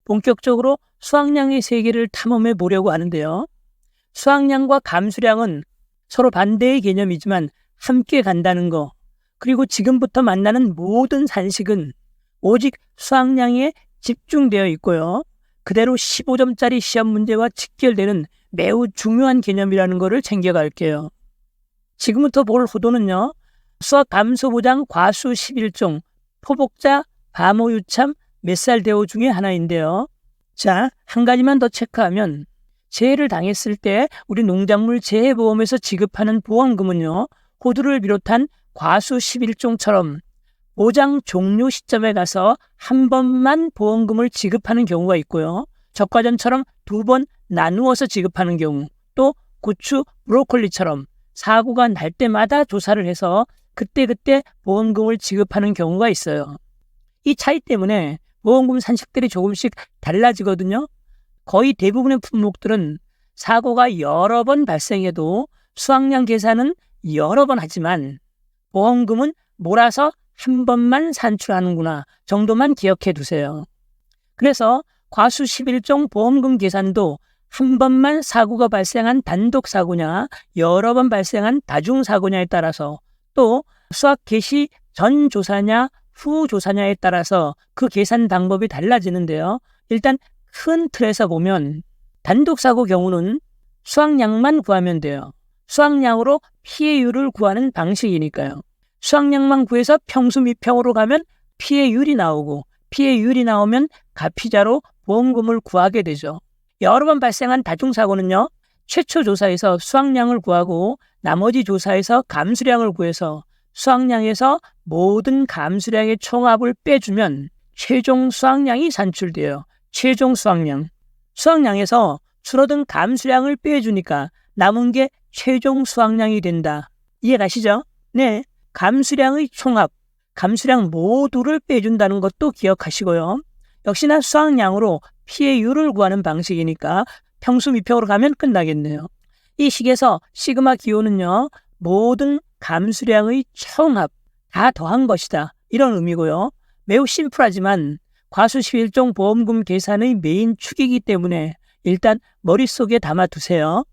본격적으로 수확량의 세계를 탐험해 보려고 하는데요. 수확량과 감수량은 서로 반대의 개념이지만 함께 간다는 거, 그리고 지금부터 만나는 모든 산식은 오직 수확량에 집중되어 있고요. 그대로 15점짜리 시험 문제와 직결되는 매우 중요한 개념이라는 것을 챙겨갈게요. 지금부터 볼 호도는요. 수학 감소보장 과수 11종, 토복자, 바모유참, 맷살대오 중에 하나인데요. 자, 한 가지만 더 체크하면 재해를 당했을 때 우리 농작물 재해보험에서 지급하는 보험금은요. 호두를 비롯한 과수 11종처럼 보장 종료 시점에 가서 한 번만 보험금을 지급하는 경우가 있고요. 적과전처럼 2번 나누어서 지급하는 경우, 또 고추, 브로콜리처럼 사고가 날 때마다 조사를 해서 그때그때 보험금을 지급하는 경우가 있어요. 이 차이 때문에 보험금 산식들이 조금씩 달라지거든요. 거의 대부분의 품목들은 사고가 여러 번 발생해도 수확량 계산은 여러 번 하지만 보험금은 몰아서 한 번만 산출하는구나 정도만 기억해 두세요. 그래서 과수 11종 보험금 계산도 한 번만 사고가 발생한 단독 사고냐 여러 번 발생한 다중 사고냐에 따라서, 또 수확 개시 전 조사냐 후 조사냐에 따라서 그 계산 방법이 달라지는데요. 일단 큰 틀에서 보면 단독 사고 경우는 수확량만 구하면 돼요. 수확량으로 피해율을 구하는 방식이니까요. 수확량만 구해서 평수 미평으로 가면 피해율이 나오고, 피해율이 나오면 가피자로 보험금을 구하게 되죠. 여러 번 발생한 다중사고는요. 최초 조사에서 수확량을 구하고 나머지 조사에서 감수량을 구해서 수확량에서 모든 감수량의 총합을 빼주면 최종 수확량이 산출돼요. 최종 수확량. 수확량에서 줄어든 감수량을 빼주니까 남은 게 최종 수확량이 된다. 이해가시죠? 네. 감수량의 총합, 감수량 모두를 빼준다는 것도 기억하시고요. 역시나 수확량으로 피해율을 구하는 방식이니까 평수 미평으로 가면 끝나겠네요. 이 식에서 시그마 기호는요. 모든 감수량의 총합, 다 더한 것이다. 이런 의미고요. 매우 심플하지만 과수 11종 보험금 계산의 메인 축이기 때문에 일단 머릿속에 담아두세요.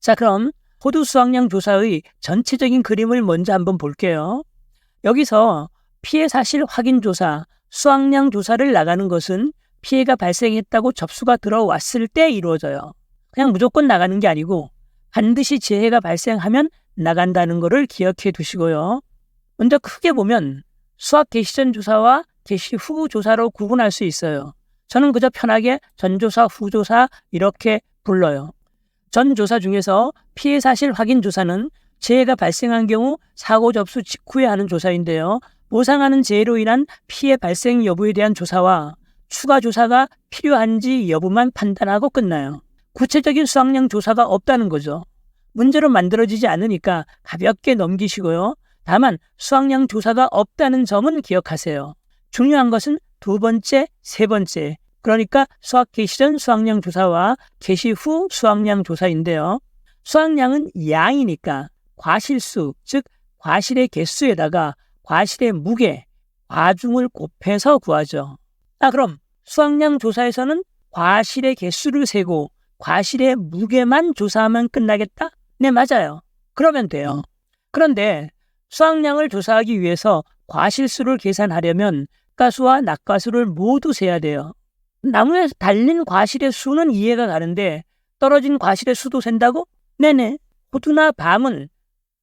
자, 그럼 호두 수확량 조사의 전체적인 그림을 먼저 한번 볼게요. 여기서 피해 사실 확인 조사, 수확량 조사를 나가는 것은 피해가 발생했다고 접수가 들어왔을 때 이루어져요. 그냥 무조건 나가는 게 아니고 반드시 재해가 발생하면 나간다는 것을 기억해 두시고요. 먼저 크게 보면 수확 개시 전 조사와 개시 후 조사로 구분할 수 있어요. 저는 그저 편하게 전조사, 후조사 이렇게 불러요. 전조사 중에서 피해 사실 확인 조사는 재해가 발생한 경우 사고 접수 직후에 하는 조사인데요. 보상하는 재해로 인한 피해 발생 여부에 대한 조사와 추가 조사가 필요한지 여부만 판단하고 끝나요. 구체적인 수확량 조사가 없다는 거죠. 문제로 만들어지지 않으니까 가볍게 넘기시고요. 다만 수확량 조사가 없다는 점은 기억하세요. 중요한 것은 2번째, 3번째. 그러니까 수확 개시 전 수확량 조사와 개시 후 수확량 조사인데요. 수확량은 양이니까 과실수, 즉 과실의 개수에다가 과실의 무게, 과중을 곱해서 구하죠. 그럼 수확량 조사에서는 과실의 개수를 세고 과실의 무게만 조사하면 끝나겠다? 네, 맞아요. 그러면 돼요. 그런데 수확량을 조사하기 위해서 과실수를 계산하려면 가수와 낙가수를 모두 세야 돼요. 나무에 달린 과실의 수는 이해가 가는데 떨어진 과실의 수도 센다고? 네네. 호두나 밤은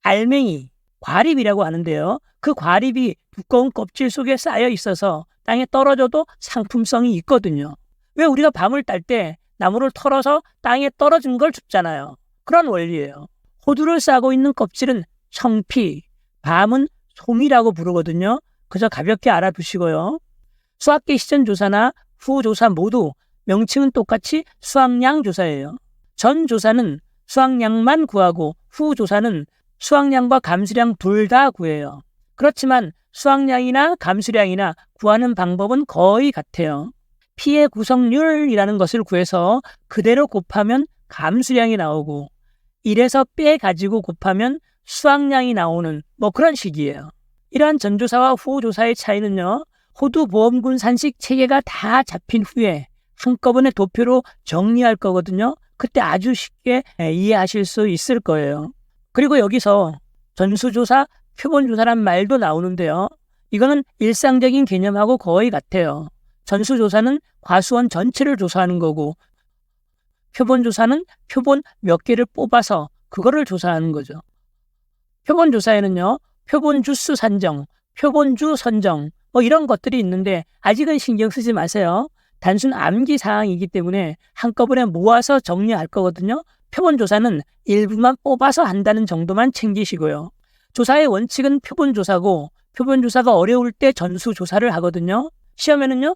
알맹이, 과립이라고 하는데요. 그 과립이 두꺼운 껍질 속에 쌓여 있어서 땅에 떨어져도 상품성이 있거든요. 왜 우리가 밤을 딸 때 나무를 털어서 땅에 떨어진 걸 줍잖아요. 그런 원리예요. 호두를 싸고 있는 껍질은 청피, 밤은 솜이라고 부르거든요. 그저 가볍게 알아두시고요. 수확 개시 전 조사나 후 조사 모두 명칭은 똑같이 수확량 조사예요. 전 조사는 수확량만 구하고 후 조사는 수확량과 감수량 둘 다 구해요. 그렇지만 수확량이나 감수량이나 구하는 방법은 거의 같아요. 피해 구성률이라는 것을 구해서 그대로 곱하면 감수량이 나오고 1에서 빼가지고 곱하면 수확량이 나오는 그런 식이에요. 이러한 전조사와 후조사의 차이는요. 호두 보험금 산식 체계가 다 잡힌 후에 한꺼번에 도표로 정리할 거거든요. 그때 아주 쉽게 이해하실 수 있을 거예요. 그리고 여기서 전수조사, 표본조사란 말도 나오는데요. 이거는 일상적인 개념하고 거의 같아요. 전수조사는 과수원 전체를 조사하는 거고, 표본조사는 표본 몇 개를 뽑아서 그거를 조사하는 거죠. 표본조사에는요, 표본주수 산정, 표본주 선정, 이런 것들이 있는데 아직은 신경 쓰지 마세요. 단순 암기 사항이기 때문에 한꺼번에 모아서 정리할 거거든요. 표본조사는 일부만 뽑아서 한다는 정도만 챙기시고요. 조사의 원칙은 표본조사고, 표본조사가 어려울 때 전수조사를 하거든요. 시험에는요,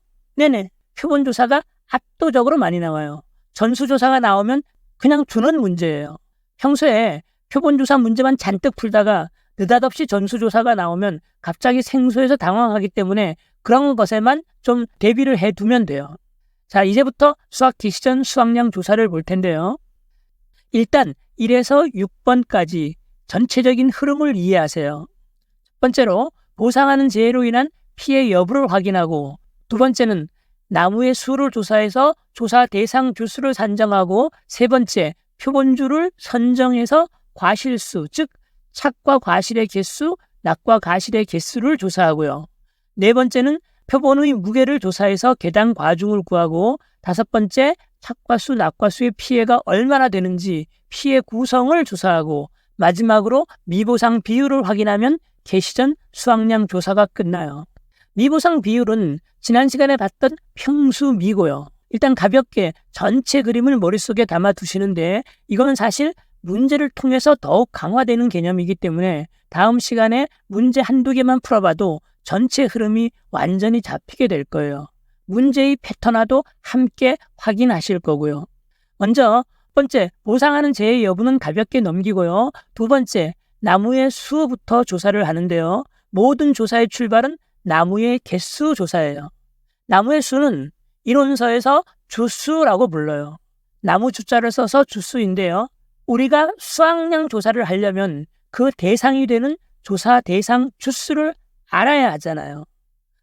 표본조사가 압도적으로 많이 나와요. 전수조사가 나오면 그냥 주는 문제예요. 평소에 표본조사 문제만 잔뜩 풀다가 느닷없이 전수조사가 나오면 갑자기 생소해서 당황하기 때문에 그런 것에만 좀 대비를 해두면 돼요. 자, 이제부터 수학 기시전 수학량 조사를 볼 텐데요. 일단 1에서 6번까지 전체적인 흐름을 이해하세요. 첫 번째로 보상하는 재해로 인한 피해 여부를 확인하고, 두 번째는 나무의 수를 조사해서 조사 대상 주수를 산정하고, 세 번째 표본주를 선정해서 과실수, 즉 착과 과실의 개수, 낙과 가실의 개수를 조사하고요. 네 번째는 표본의 무게를 조사해서 계당 과중을 구하고, 다섯 번째 착과수, 낙과수의 피해가 얼마나 되는지 피해 구성을 조사하고, 마지막으로 미보상 비율을 확인하면 개시전 수학량 조사가 끝나요. 미보상 비율은 지난 시간에 봤던 평수미고요. 일단 가볍게 전체 그림을 머릿속에 담아 두시는데, 이거는 사실 문제를 통해서 더욱 강화되는 개념이기 때문에 다음 시간에 문제 한두 개만 풀어봐도 전체 흐름이 완전히 잡히게 될 거예요. 문제의 패턴화도 함께 확인하실 거고요. 먼저 첫 번째, 보상하는 재해 여부는 가볍게 넘기고요. 두 번째, 나무의 수부터 조사를 하는데요. 모든 조사의 출발은 나무의 개수 조사예요. 나무의 수는 이론서에서 주수라고 불러요. 나무 주자를 써서 주수인데요. 우리가 수학량 조사를 하려면 그 대상이 되는 조사 대상 주수를 알아야 하잖아요.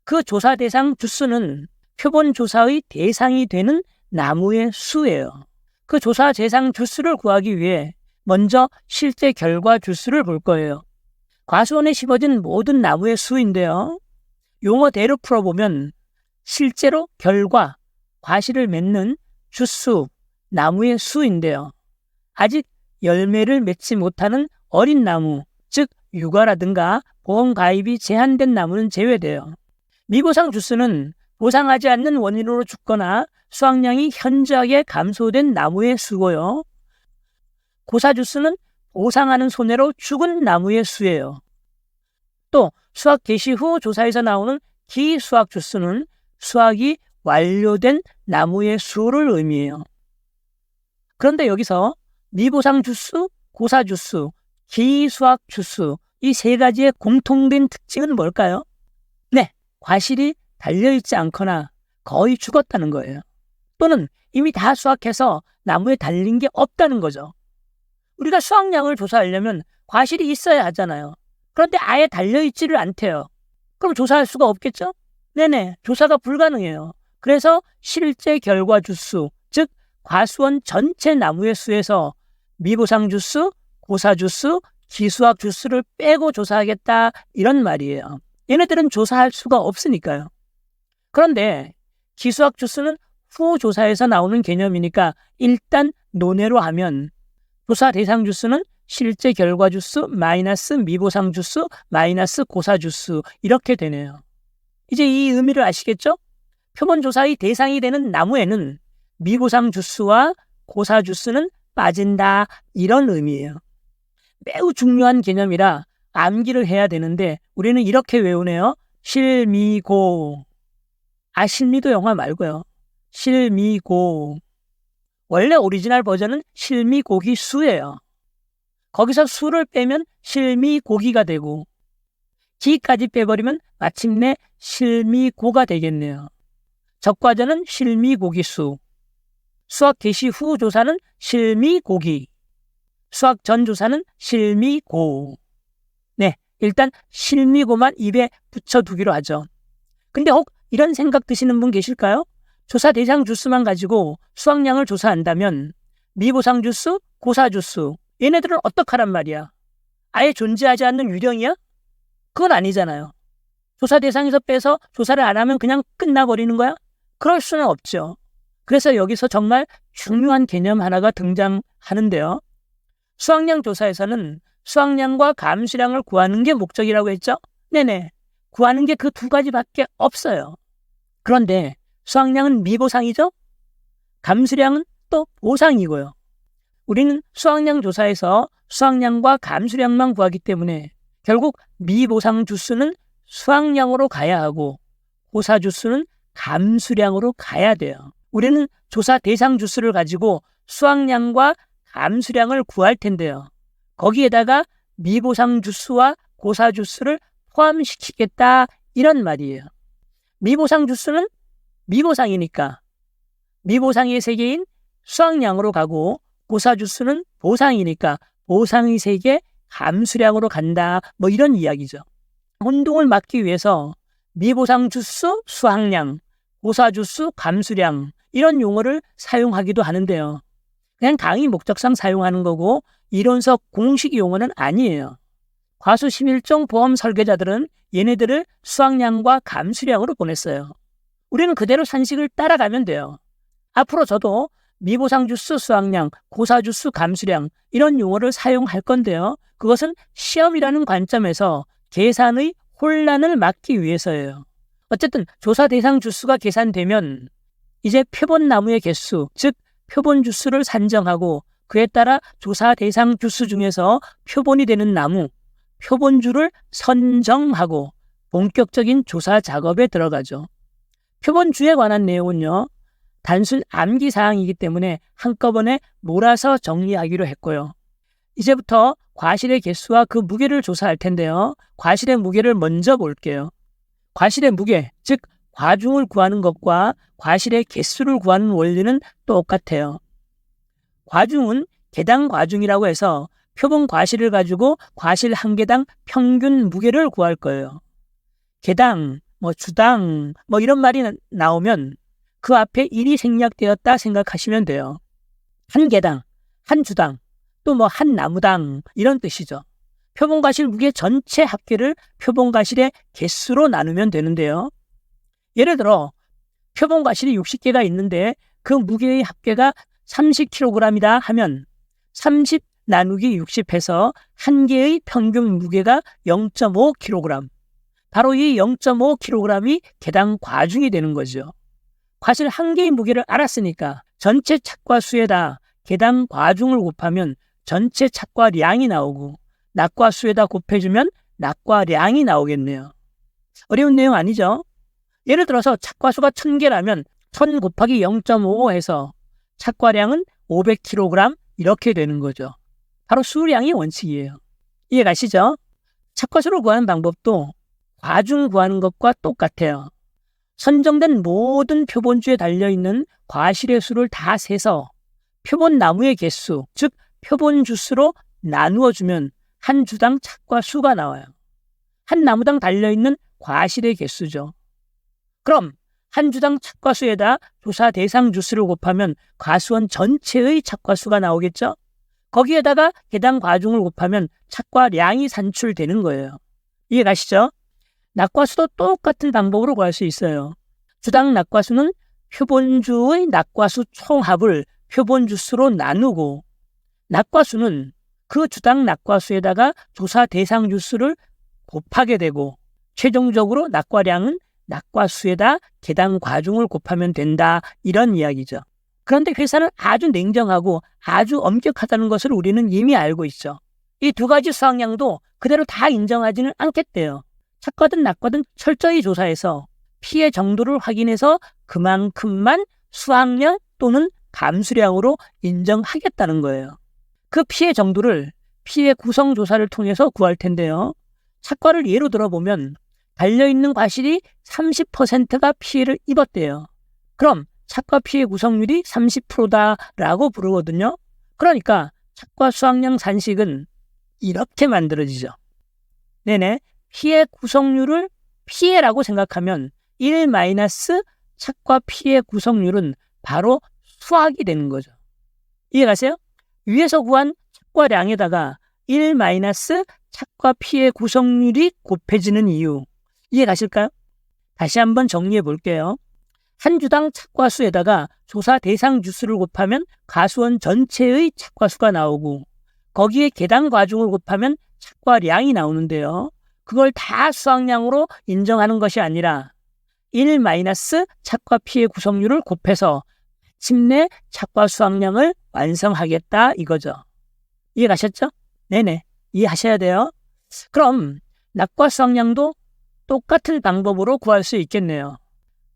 그 조사 대상 주수는 표본 조사의 대상이 되는 나무의 수예요. 그 조사 대상 주수를 구하기 위해 먼저 실제 결과 주수를 볼 거예요. 과수원에 심어진 모든 나무의 수인데요. 용어대로 풀어보면 실제로 결과, 과실을 맺는 주수, 나무의 수인데요. 아직 열매를 맺지 못하는 어린 나무, 즉 육아라든가 보험 가입이 제한된 나무는 제외돼요. 미보상 주수는 보상하지 않는 원인으로 죽거나 수확량이 현저하게 감소된 나무의 수고요. 고사 주수는 보상하는 손해로 죽은 나무의 수예요. 또 수확 개시 후 조사에서 나오는 기수확 주수는 수확이 완료된 나무의 수를 의미해요. 그런데 여기서 미보상 주수, 고사 주수, 기수확 주수, 이 세 가지의 공통된 특징은 뭘까요? 과실이 달려있지 않거나 거의 죽었다는 거예요. 또는 이미 다 수확해서 나무에 달린 게 없다는 거죠. 우리가 수확량을 조사하려면 과실이 있어야 하잖아요. 그런데 아예 달려있지를 않대요. 그럼 조사할 수가 없겠죠? 조사가 불가능해요. 그래서 실제 결과 주수, 즉 과수원 전체 나무의 수에서 미보상 주수, 고사 주수, 기수학 주수를 빼고 조사하겠다, 이런 말이에요. 얘네들은 조사할 수가 없으니까요. 그런데 기수학 주수는 후 조사에서 나오는 개념이니까 일단 논외로 하면 조사 대상 주수는 실제 결과 주수 마이너스 미보상 주수 마이너스 고사 주수, 이렇게 되네요. 이제 이 의미를 아시겠죠? 표본 조사의 대상이 되는 나무에는 미보상 주수와 고사 주수는 빠진다, 이런 의미예요. 매우 중요한 개념이라 암기를 해야 되는데 우리는 이렇게 외우네요. 실미고. 실미도 영화 말고요. 실미고. 원래 오리지널 버전은 실미고기 수예요. 거기서 수를 빼면 실미고기가 되고 기까지 빼버리면 마침내 실미고가 되겠네요. 적과전은 실미고기수, 수학 개시 후 조사는 실미고기, 수학 전 조사는 실미고. 일단 실미고만 입에 붙여두기로 하죠. 근데 혹 이런 생각 드시는 분 계실까요? 조사 대상 주수만 가지고 수확량을 조사한다면 미보상 주수, 고사 주수 얘네들은 어떡하란 말이야? 아예 존재하지 않는 유령이야? 그건 아니잖아요. 조사 대상에서 빼서 조사를 안 하면 그냥 끝나버리는 거야? 그럴 수는 없죠. 그래서 여기서 정말 중요한 개념 하나가 등장하는데요. 수확량 조사에서는 수확량과 감수량을 구하는 게 목적이라고 했죠? 네네. 구하는 게 그 두 가지밖에 없어요. 그런데 수확량은 미보상이죠? 감수량은 또 보상이고요. 우리는 수확량 조사에서 수확량과 감수량만 구하기 때문에 결국 미보상 주수는 수확량으로 가야 하고 고사 주수는 감수량으로 가야 돼요. 우리는 조사 대상 주수를 가지고 수확량과 감수량을 구할 텐데요. 거기에다가 미보상 주수와 고사 주수를 포함시키겠다 이런 말이에요. 미보상 주수는 미보상이니까 미보상의 세계인 수확량으로 가고 고사 주수는 보상이니까 보상의 세계 감수량으로 간다 뭐 이런 이야기죠. 혼동을 막기 위해서 미보상 주수 수확량, 고사 주수 감수량 이런 용어를 사용하기도 하는데요. 그냥 강의 목적상 사용하는 거고 이론적 공식 용어는 아니에요. 과수 11종 보험 설계자들은 얘네들을 수확량과 감수량으로 보냈어요. 우리는 그대로 산식을 따라가면 돼요. 앞으로 저도 미보상 주수 수확량, 고사 주수 감수량 이런 용어를 사용할 건데요. 그것은 시험이라는 관점에서 계산의 혼란을 막기 위해서예요. 어쨌든 조사 대상 주수가 계산되면 이제 표본 나무의 개수, 즉 표본 주수를 산정하고 그에 따라 조사 대상 주수 중에서 표본이 되는 나무, 표본주를 선정하고 본격적인 조사 작업에 들어가죠. 표본주에 관한 내용은요. 단순 암기사항이기 때문에 한꺼번에 몰아서 정리하기로 했고요. 이제부터 과실의 개수와 그 무게를 조사할 텐데요. 과실의 무게를 먼저 볼게요. 과실의 무게, 즉 과중을 구하는 것과 과실의 개수를 구하는 원리는 똑같아요. 과중은 개당 과중이라고 해서 표본 과실을 가지고 과실 한 개당 평균 무게를 구할 거예요. 개당, 주당, 이런 말이 나오면 그 앞에 1이 생략되었다 생각하시면 돼요. 한 개당, 한 주당, 또 한 나무당 이런 뜻이죠. 표본과실 무게 전체 합계를 표본과실의 개수로 나누면 되는데요. 예를 들어 표본과실이 60개가 있는데 그 무게의 합계가 30kg이다 하면 30 나누기 60 해서 한 개의 평균 무게가 0.5kg. 바로 이 0.5kg이 개당 과중이 되는 거죠. 과실 한 개의 무게를 알았으니까 전체 착과수에다 개당 과중을 곱하면 전체 착과량이 나오고 낙과수에다 곱해주면 낙과량이 나오겠네요. 어려운 내용 아니죠? 예를 들어서 착과수가 1000개라면 1000 곱하기 0.5 해서 착과량은 500kg 이렇게 되는 거죠. 바로 수량이 원칙이에요. 이해 가시죠? 착과수를 구하는 방법도 과중 구하는 것과 똑같아요. 선정된 모든 표본주에 달려있는 과실의 수를 다 세서 표본 나무의 개수, 즉 표본주수로 나누어주면 한 주당 착과수가 나와요. 한 나무당 달려있는 과실의 개수죠. 그럼 한 주당 착과수에다 조사 대상 주수를 곱하면 과수원 전체의 착과수가 나오겠죠? 거기에다가 개당 과중을 곱하면 착과량이 산출되는 거예요. 이해 가시죠? 낙과수도 똑같은 방법으로 구할 수 있어요. 주당 낙과수는 표본주의 낙과수 총합을 표본주수로 나누고 낙과수는 그 주당 낙과수에다가 조사 대상 주수를 곱하게 되고 최종적으로 낙과량은 낙과수에다 개당 과중을 곱하면 된다 이런 이야기죠. 그런데 회사는 아주 냉정하고 아주 엄격하다는 것을 우리는 이미 알고 있죠. 이 두 가지 수확량도 그대로 다 인정하지는 않겠대요. 착과든 낙과든 철저히 조사해서 피해 정도를 확인해서 그만큼만 수확량 또는 감수량으로 인정하겠다는 거예요. 그 피해 정도를 피해 구성 조사를 통해서 구할 텐데요. 착과를 예로 들어보면 달려있는 과실이 30%가 피해를 입었대요. 그럼 착과 피해 구성률이 30%다라고 부르거든요. 그러니까 착과 수확량 산식은 이렇게 만들어지죠. 네네. 피해 구성률을 피해라고 생각하면 1 마이너스 착과 피의 구성률은 바로 수학이 되는 거죠. 이해가세요? 위에서 구한 착과량에다가 1 마이너스 착과 피의 구성률이 곱해지는 이유 이해가실까요? 다시 한번 정리해 볼게요. 한 주당 착과수에다가 조사 대상 주수를 곱하면 가수원 전체의 착과수가 나오고 거기에 계당 과중을 곱하면 착과량이 나오는데요. 그걸 다 수학량으로 인정하는 것이 아니라 1 마이너스 착과 피의 구성률을 곱해서 마침내 착과 수학량을 완성하겠다 이거죠. 이해가셨죠? 네네. 이해하셔야 돼요. 그럼 낙과 수학량도 똑같은 방법으로 구할 수 있겠네요.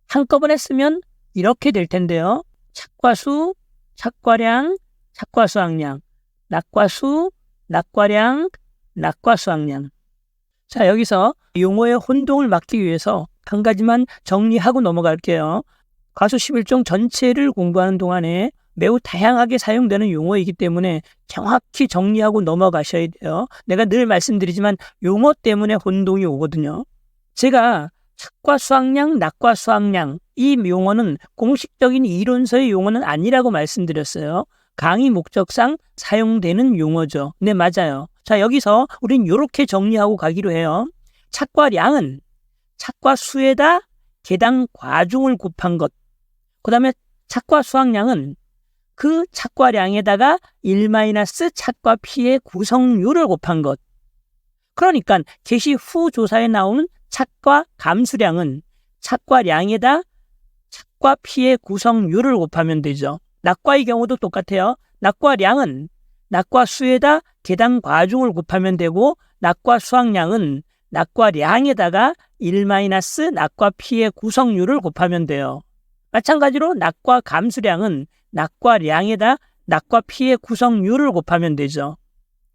한꺼번에 쓰면 이렇게 될 텐데요. 착과수, 착과량, 착과수학량, 낙과수, 낙과량, 낙과수학량. 자, 여기서 용어의 혼동을 막기 위해서 한 가지만 정리하고 넘어갈게요. 가수 11종 전체를 공부하는 동안에 매우 다양하게 사용되는 용어이기 때문에 정확히 정리하고 넘어가셔야 돼요. 내가 늘 말씀드리지만 용어 때문에 혼동이 오거든요. 제가 착과 수학량, 낙과 수학량 이 용어는 공식적인 이론서의 용어는 아니라고 말씀드렸어요. 강의 목적상 사용되는 용어죠. 네, 맞아요. 자, 여기서 우린 이렇게 정리하고 가기로 해요. 착과량은 착과수에다 계당 과중을 곱한 것. 그 다음에 착과 수학량은 그 착과량에다가 1 마이너스 착과 피의 구성률을 곱한 것. 그러니까 개시 후 조사에 나오는 착과 감수량은 착과량에다 착과 피의 구성률을 곱하면 되죠. 낙과의 경우도 똑같아요. 낙과량은 낙과수에다 계당 과중을 곱하면 되고 낙과 수학량은 낙과량에다가 1 마이너스 낙과 피의 구성률을 곱하면 돼요. 마찬가지로 낙과 감수량은 낙과량에다 낙과 피의 구성률을 곱하면 되죠.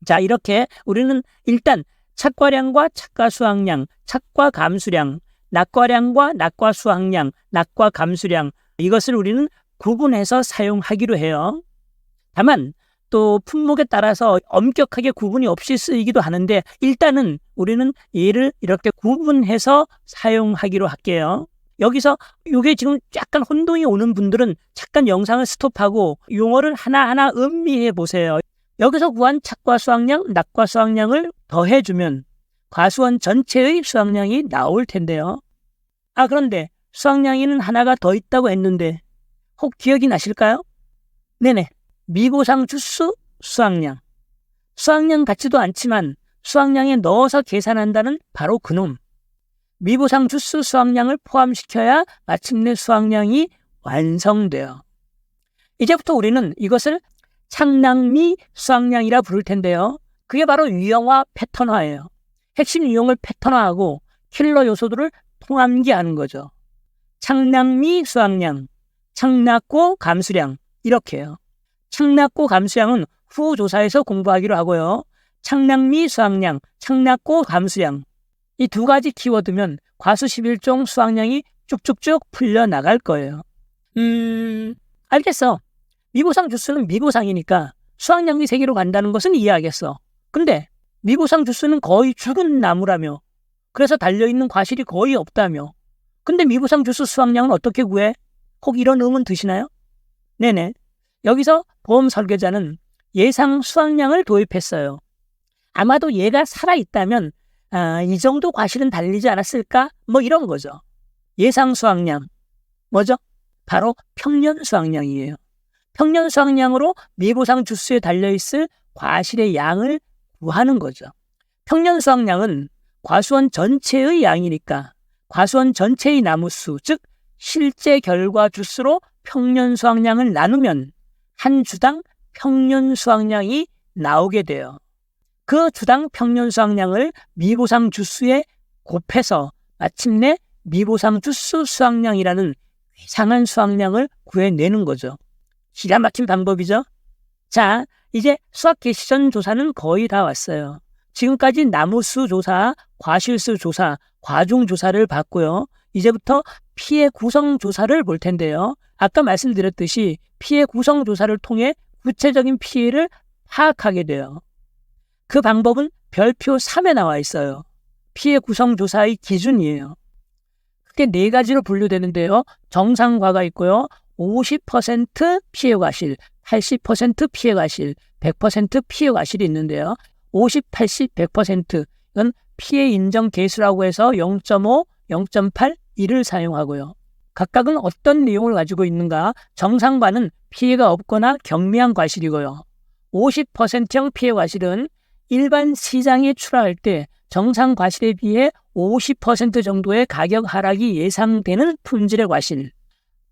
자, 이렇게 우리는 일단 착과량과 착과수학량, 착과감수량, 낙과량과 낙과수학량, 낙과감수량 이것을 우리는 구분해서 사용하기로 해요. 다만 또 품목에 따라서 엄격하게 구분이 없이 쓰이기도 하는데 일단은 우리는 얘를 이렇게 구분해서 사용하기로 할게요. 여기서 이게 지금 약간 혼동이 오는 분들은 잠깐 영상을 스톱하고 용어를 하나하나 음미해 보세요. 여기서 구한 착과 수학량, 낙과 수학량을 더해주면 과수원 전체의 수학량이 나올 텐데요. 아, 그런데 수학량에는 하나가 더 있다고 했는데 혹 기억이 나실까요? 네네. 미보상 주수 수학량. 수학량 같지도 않지만 수학량에 넣어서 계산한다는 바로 그놈. 미보상 주수 수학량을 포함시켜야 마침내 수학량이 완성돼요. 이제부터 우리는 이것을 창낭미 수학량이라 부를 텐데요. 그게 바로 유형화 패턴화예요. 핵심 유형을 패턴화하고 킬러 요소들을 통암기하는 거죠. 창낭미 수학량, 창낙고 감수량 이렇게요. 창낙고 감수량은 후 조사에서 공부하기로 하고요. 창낭미 수학량, 창낙고 감수량 이 두 가지 키워드면 과수 11종 수학량이 쭉쭉쭉 풀려나갈 거예요. 알겠어. 미보상 주수는 미보상이니까 수학량이 3개로 간다는 것은 이해하겠어. 근데 미보상 주수는 거의 죽은 나무라며 그래서 달려있는 과실이 거의 없다며 근데 미보상 주수 수학량은 어떻게 구해? 혹 이런 의문 드시나요? 네네. 여기서 보험 설계자는 예상 수학량을 도입했어요. 아마도 얘가 살아있다면 이 정도 과실은 달리지 않았을까? 뭐 이런 거죠. 예상 수학량. 뭐죠? 바로 평년 수학량이에요. 평년 수학량으로 미보상 주수에 달려있을 과실의 양을 구하는 거죠. 평년 수학량은 과수원 전체의 양이니까 과수원 전체의 나무수, 즉 실제 결과 주수로 평년 수학량을 나누면 한 주당 평년 수학량이 나오게 돼요. 그 주당 평년 수학량을 미보상 주수에 곱해서 마침내 미보상 주수 수학량이라는 이상한 수학량을 구해내는 거죠. 기가 막힌 방법이죠. 자, 이제 수학 개시 전 조사는 거의 다 왔어요. 지금까지 나무수 조사, 과실수 조사, 과중 조사를 봤고요. 이제부터 피해 구성 조사를 볼 텐데요. 아까 말씀드렸듯이 피해 구성 조사를 통해 구체적인 피해를 파악하게 돼요. 그 방법은 별표 3에 나와 있어요. 피해 구성 조사의 기준이에요. 크게 네 가지로 분류되는데요. 정상과가 있고요. 50% 피해 과실, 80% 피해 과실, 100% 피해 과실이 있는데요. 50, 80, 100% 이건 피해 인정 계수라고 해서 0.5, 0.8, 1을 사용하고요. 각각은 어떤 내용을 가지고 있는가? 정상과는 피해가 없거나 경미한 과실이고요. 50%형 피해 과실은 일반 시장에 출하할 때 정상 과실에 비해 50% 정도의 가격 하락이 예상되는 품질의 과실.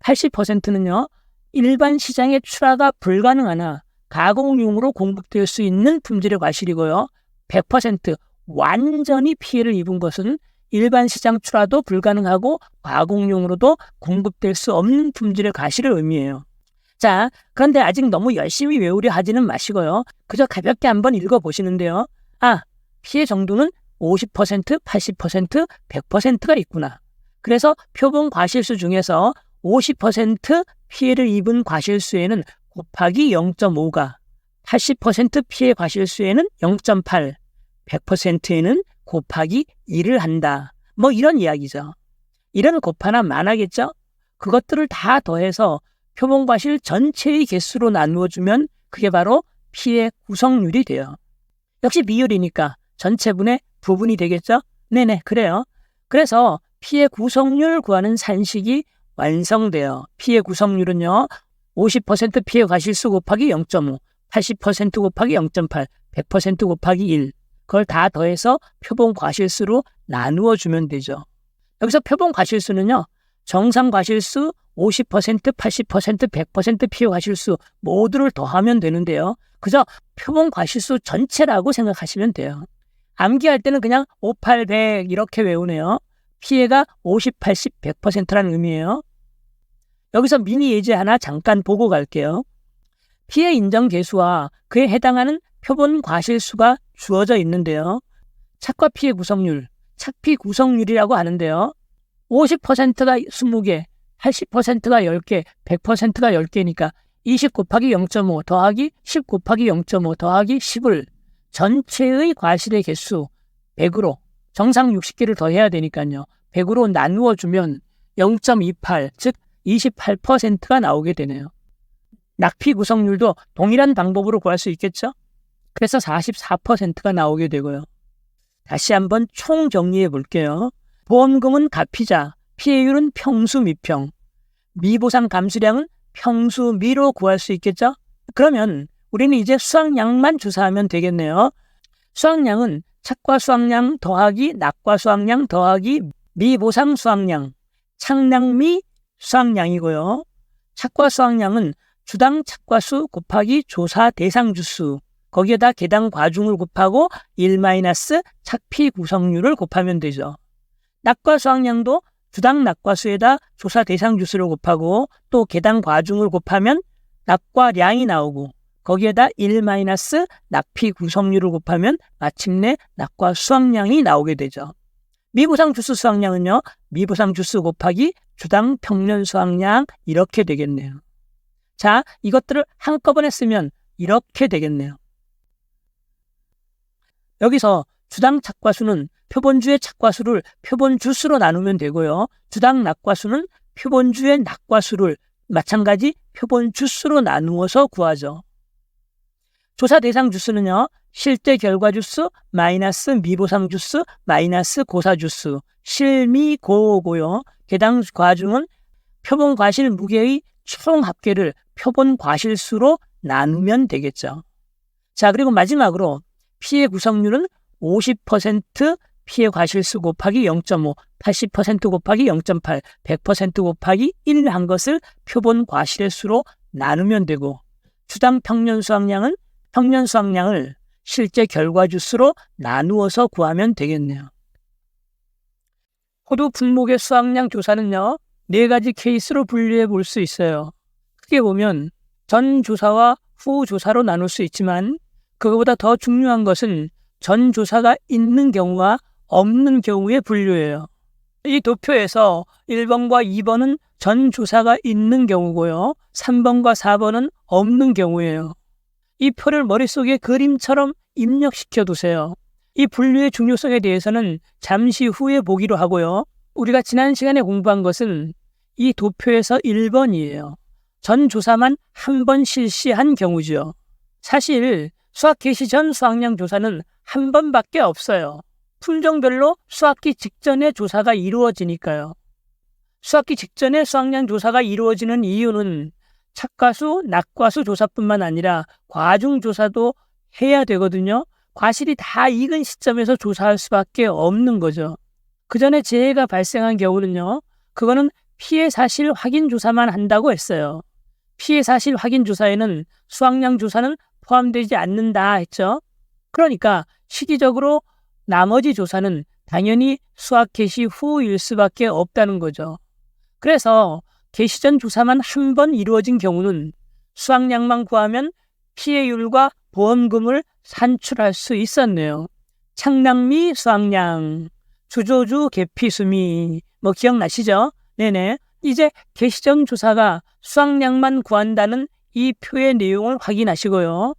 80%는요. 일반 시장에 출하가 불가능하나 가공용으로 공급될 수 있는 품질의 과실이고요. 100% 완전히 피해를 입은 것은 일반 시장 출하도 불가능하고 가공용으로도 공급될 수 없는 품질의 과실을 의미해요. 자, 그런데 아직 너무 열심히 외우려 하지는 마시고요. 그저 가볍게 한번 읽어보시는데요. 피해 정도는 50%, 80%, 100%가 있구나. 그래서 표본 과실수 중에서 50% 피해를 입은 과실수에는 곱하기 0.5가, 80% 피해 과실수에는 0.8, 100%에는 곱하기 1을 한다. 뭐 이런 이야기죠. 이런 곱하나 만하겠죠? 그것들을 다 더해서 표본 과실 전체의 개수로 나누어주면 그게 바로 피해 구성률이 돼요. 역시 비율이니까 전체분의 부분이 되겠죠? 네네, 그래요. 그래서 피해 구성률 구하는 산식이 완성돼요. 피해 구성률은요. 50% 피해 과실수 곱하기 0.5, 80% 곱하기 0.8, 100% 곱하기 1. 그걸 다 더해서 표본 과실수로 나누어 주면 되죠. 여기서 표본 과실수는요. 정상 과실수 50%, 80%, 100% 피해 과실수 모두를 더하면 되는데요. 그저 표본 과실수 전체라고 생각하시면 돼요. 암기할 때는 그냥 5, 8, 100 이렇게 외우네요. 피해가 50, 80, 100%라는 의미예요. 여기서 미니 예제 하나 잠깐 보고 갈게요. 피해 인정 계수와 그에 해당하는 표본 과실수가 주어져 있는데요. 착과 피해 구성률, 착피 구성률이라고 하는데요. 50%가 20개, 80%가 10개, 100%가 10개니까 20 곱하기 0.5 더하기 10 곱하기 0.5 더하기 10을 전체의 과실의 개수 100으로 정상 60개를 더해야 되니까요. 100으로 나누어 주면 0.28, 즉 28%가 나오게 되네요. 낙피 구성률도 동일한 방법으로 구할 수 있겠죠? 그래서 44%가 나오게 되고요. 다시 한번 총 정리해 볼게요. 보험금은 가피자, 피해율은 평수 미평, 미보상 감수량은 평수 미로 구할 수 있겠죠? 그러면 우리는 이제 수확량만 주사하면 되겠네요. 수확량은 착과 수확량 더하기 낙과 수확량 더하기 미보상 수확량, 착량미 수확량이고요. 착과 수확량은 주당 착과수 곱하기 조사 대상 주수, 거기에다 계당 과중을 곱하고 1 착피 구성률을 곱하면 되죠. 낙과 수확량도 주당 낙과수에다 조사 대상 주수를 곱하고 또 계당 과중을 곱하면 낙과량이 나오고 거기에다 1 낙피 구성률을 곱하면 마침내 낙과 수확량이 나오게 되죠. 미보상 주수 수확량은요. 미보상 주수 곱하기 주당 평년 수확량 이렇게 되겠네요. 자, 이것들을 한꺼번에 쓰면 이렇게 되겠네요. 여기서 주당 착과수는 표본주의 착과수를 표본주수로 나누면 되고요. 주당 낙과수는 표본주의 낙과수를 마찬가지 표본주수로 나누어서 구하죠. 조사 대상 주수는요. 실제 결과 주수 마이너스 미보상 주수 마이너스 고사 주수 실미고고요. 계당 과중은 표본 과실 무게의 총 합계를 표본 과실수로 나누면 되겠죠. 자, 그리고 마지막으로 피해 구성률은 50% 피해 과실수 곱하기 0.5, 80% 곱하기 0.8, 100% 곱하기 1 한 것을 표본 과실의 수로 나누면 되고 주당 평년 수확량은 평년 수확량을 실제 결과 주수로 나누어서 구하면 되겠네요. 호두 분목의 수확량 조사는요. 4가지 케이스로 분류해 볼 수 있어요. 크게 보면 전 조사와 후 조사로 나눌 수 있지만 그것보다 더 중요한 것은 전 조사가 있는 경우와 없는 경우의 분류예요. 이 도표에서 1번과 2번은 전 조사가 있는 경우고요. 3번과 4번은 없는 경우예요. 이 표를 머릿속에 그림처럼 입력시켜 두세요. 이 분류의 중요성에 대해서는 잠시 후에 보기로 하고요. 우리가 지난 시간에 공부한 것은 이 도표에서 1번이에요. 전 조사만 한 번 실시한 경우죠. 사실 수학 개시 전 수학량 조사는 한 번밖에 없어요. 품종별로 수학기 직전에 조사가 이루어지니까요. 수학기 직전에 수학량 조사가 이루어지는 이유는 착과수, 낙과수 조사뿐만 아니라 과중조사도 해야 되거든요. 과실이 다 익은 시점에서 조사할 수밖에 없는 거죠. 그 전에 재해가 발생한 경우는요. 그거는 피해 사실 확인 조사만 한다고 했어요. 피해 사실 확인 조사에는 수학량 조사는 포함되지 않는다 했죠. 그러니까 시기적으로 나머지 조사는 당연히 수학 개시 후일 수밖에 없다는 거죠. 그래서 개시 전 조사만 한 번 이루어진 경우는 수학량만 구하면 피해율과 보험금을 산출할 수 있었네요. 창낭미 수학량, 주조주 계피수미 기억나시죠? 네네. 이제 개시 전 조사가 수학량만 구한다는 이 표의 내용을 확인하시고요.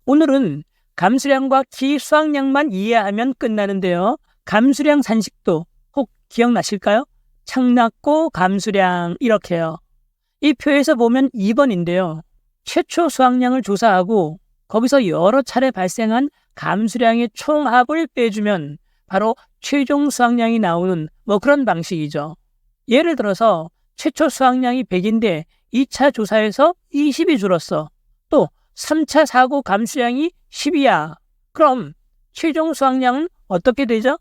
오늘은 감수량과 기수학량만 이해하면 끝나는데요. 감수량 산식도 혹 기억나실까요? 창낙고 감수량 이렇게요. 이 표에서 보면 2번인데요. 최초 수학량을 조사하고 거기서 여러 차례 발생한 감수량의 총합을 빼주면 바로 최종 수학량이 나오는 그런 방식이죠. 예를 들어서 최초 수학량이 100인데 2차 조사에서 20이 줄었어. 또 3차 사고 감수량이 10이야. 그럼 최종 수학량은 어떻게 되죠?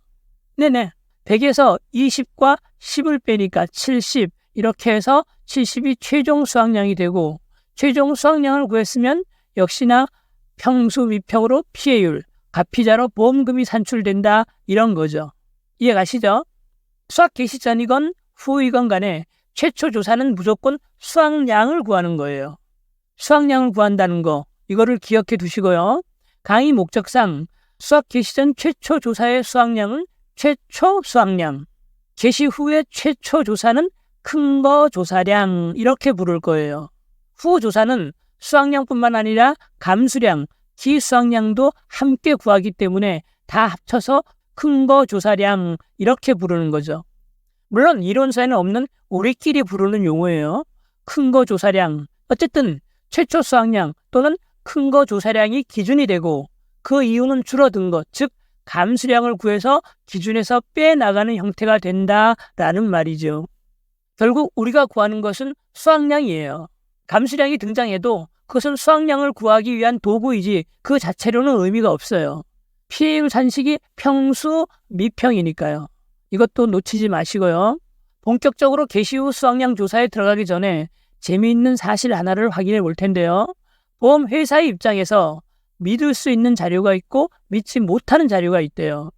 네네. 100에서 20과 10을 빼니까 70 이렇게 해서 70이 최종 수학량이 되고 최종 수학량을 구했으면 역시나 평수 미평으로 피해율, 가피자로 보험금이 산출된다 이런 거죠. 이해가시죠? 수학 개시 전이건 후이건 간에 최초 조사는 무조건 수학량을 구하는 거예요. 수학량을 구한다는 거 이거를 기억해 두시고요. 강의 목적상 수학 개시 전 최초 조사의 수학량은 최초 수학량, 개시 후의 최초 조사는 큰 거 조사량 이렇게 부를 거예요. 후 조사는 수학량뿐만 아니라 감수량, 기수학량도 함께 구하기 때문에 다 합쳐서 큰 거 조사량 이렇게 부르는 거죠. 물론 이론서에는 없는 우리끼리 부르는 용어예요. 큰 거 조사량. 어쨌든 최초 수학량 또는 큰 거 조사량이 기준이 되고 그 이유는 줄어든 것, 즉 감수량을 구해서 기준에서 빼나가는 형태가 된다라는 말이죠. 결국 우리가 구하는 것은 수학량이에요. 감수량이 등장해도 그것은 수학량을 구하기 위한 도구이지 그 자체로는 의미가 없어요. 피해율 산식이 평수 미평이니까요. 이것도 놓치지 마시고요. 본격적으로 개시 후 수학량 조사에 들어가기 전에 재미있는 사실 하나를 확인해 볼 텐데요. 보험회사의 입장에서 믿을 수 있는 자료가 있고 믿지 못하는 자료가 있대요.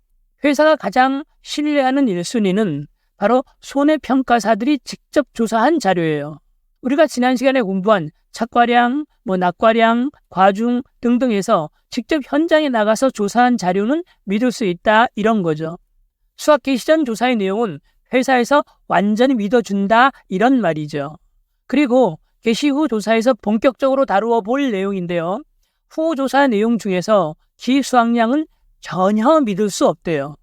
회사가 가장 신뢰하는 1순위는 바로 손해평가사들이 직접 조사한 자료예요. 우리가 지난 시간에 공부한 착과량, 낙과량, 과중 등등 해서 직접 현장에 나가서 조사한 자료는 믿을 수 있다 이런 거죠. 수학 개시 전 조사의 내용은 회사에서 완전히 믿어준다 이런 말이죠. 그리고 개시 후 조사에서 본격적으로 다루어 볼 내용인데요. 후 조사 내용 중에서 기수학량은 전혀 믿을 수 없대요.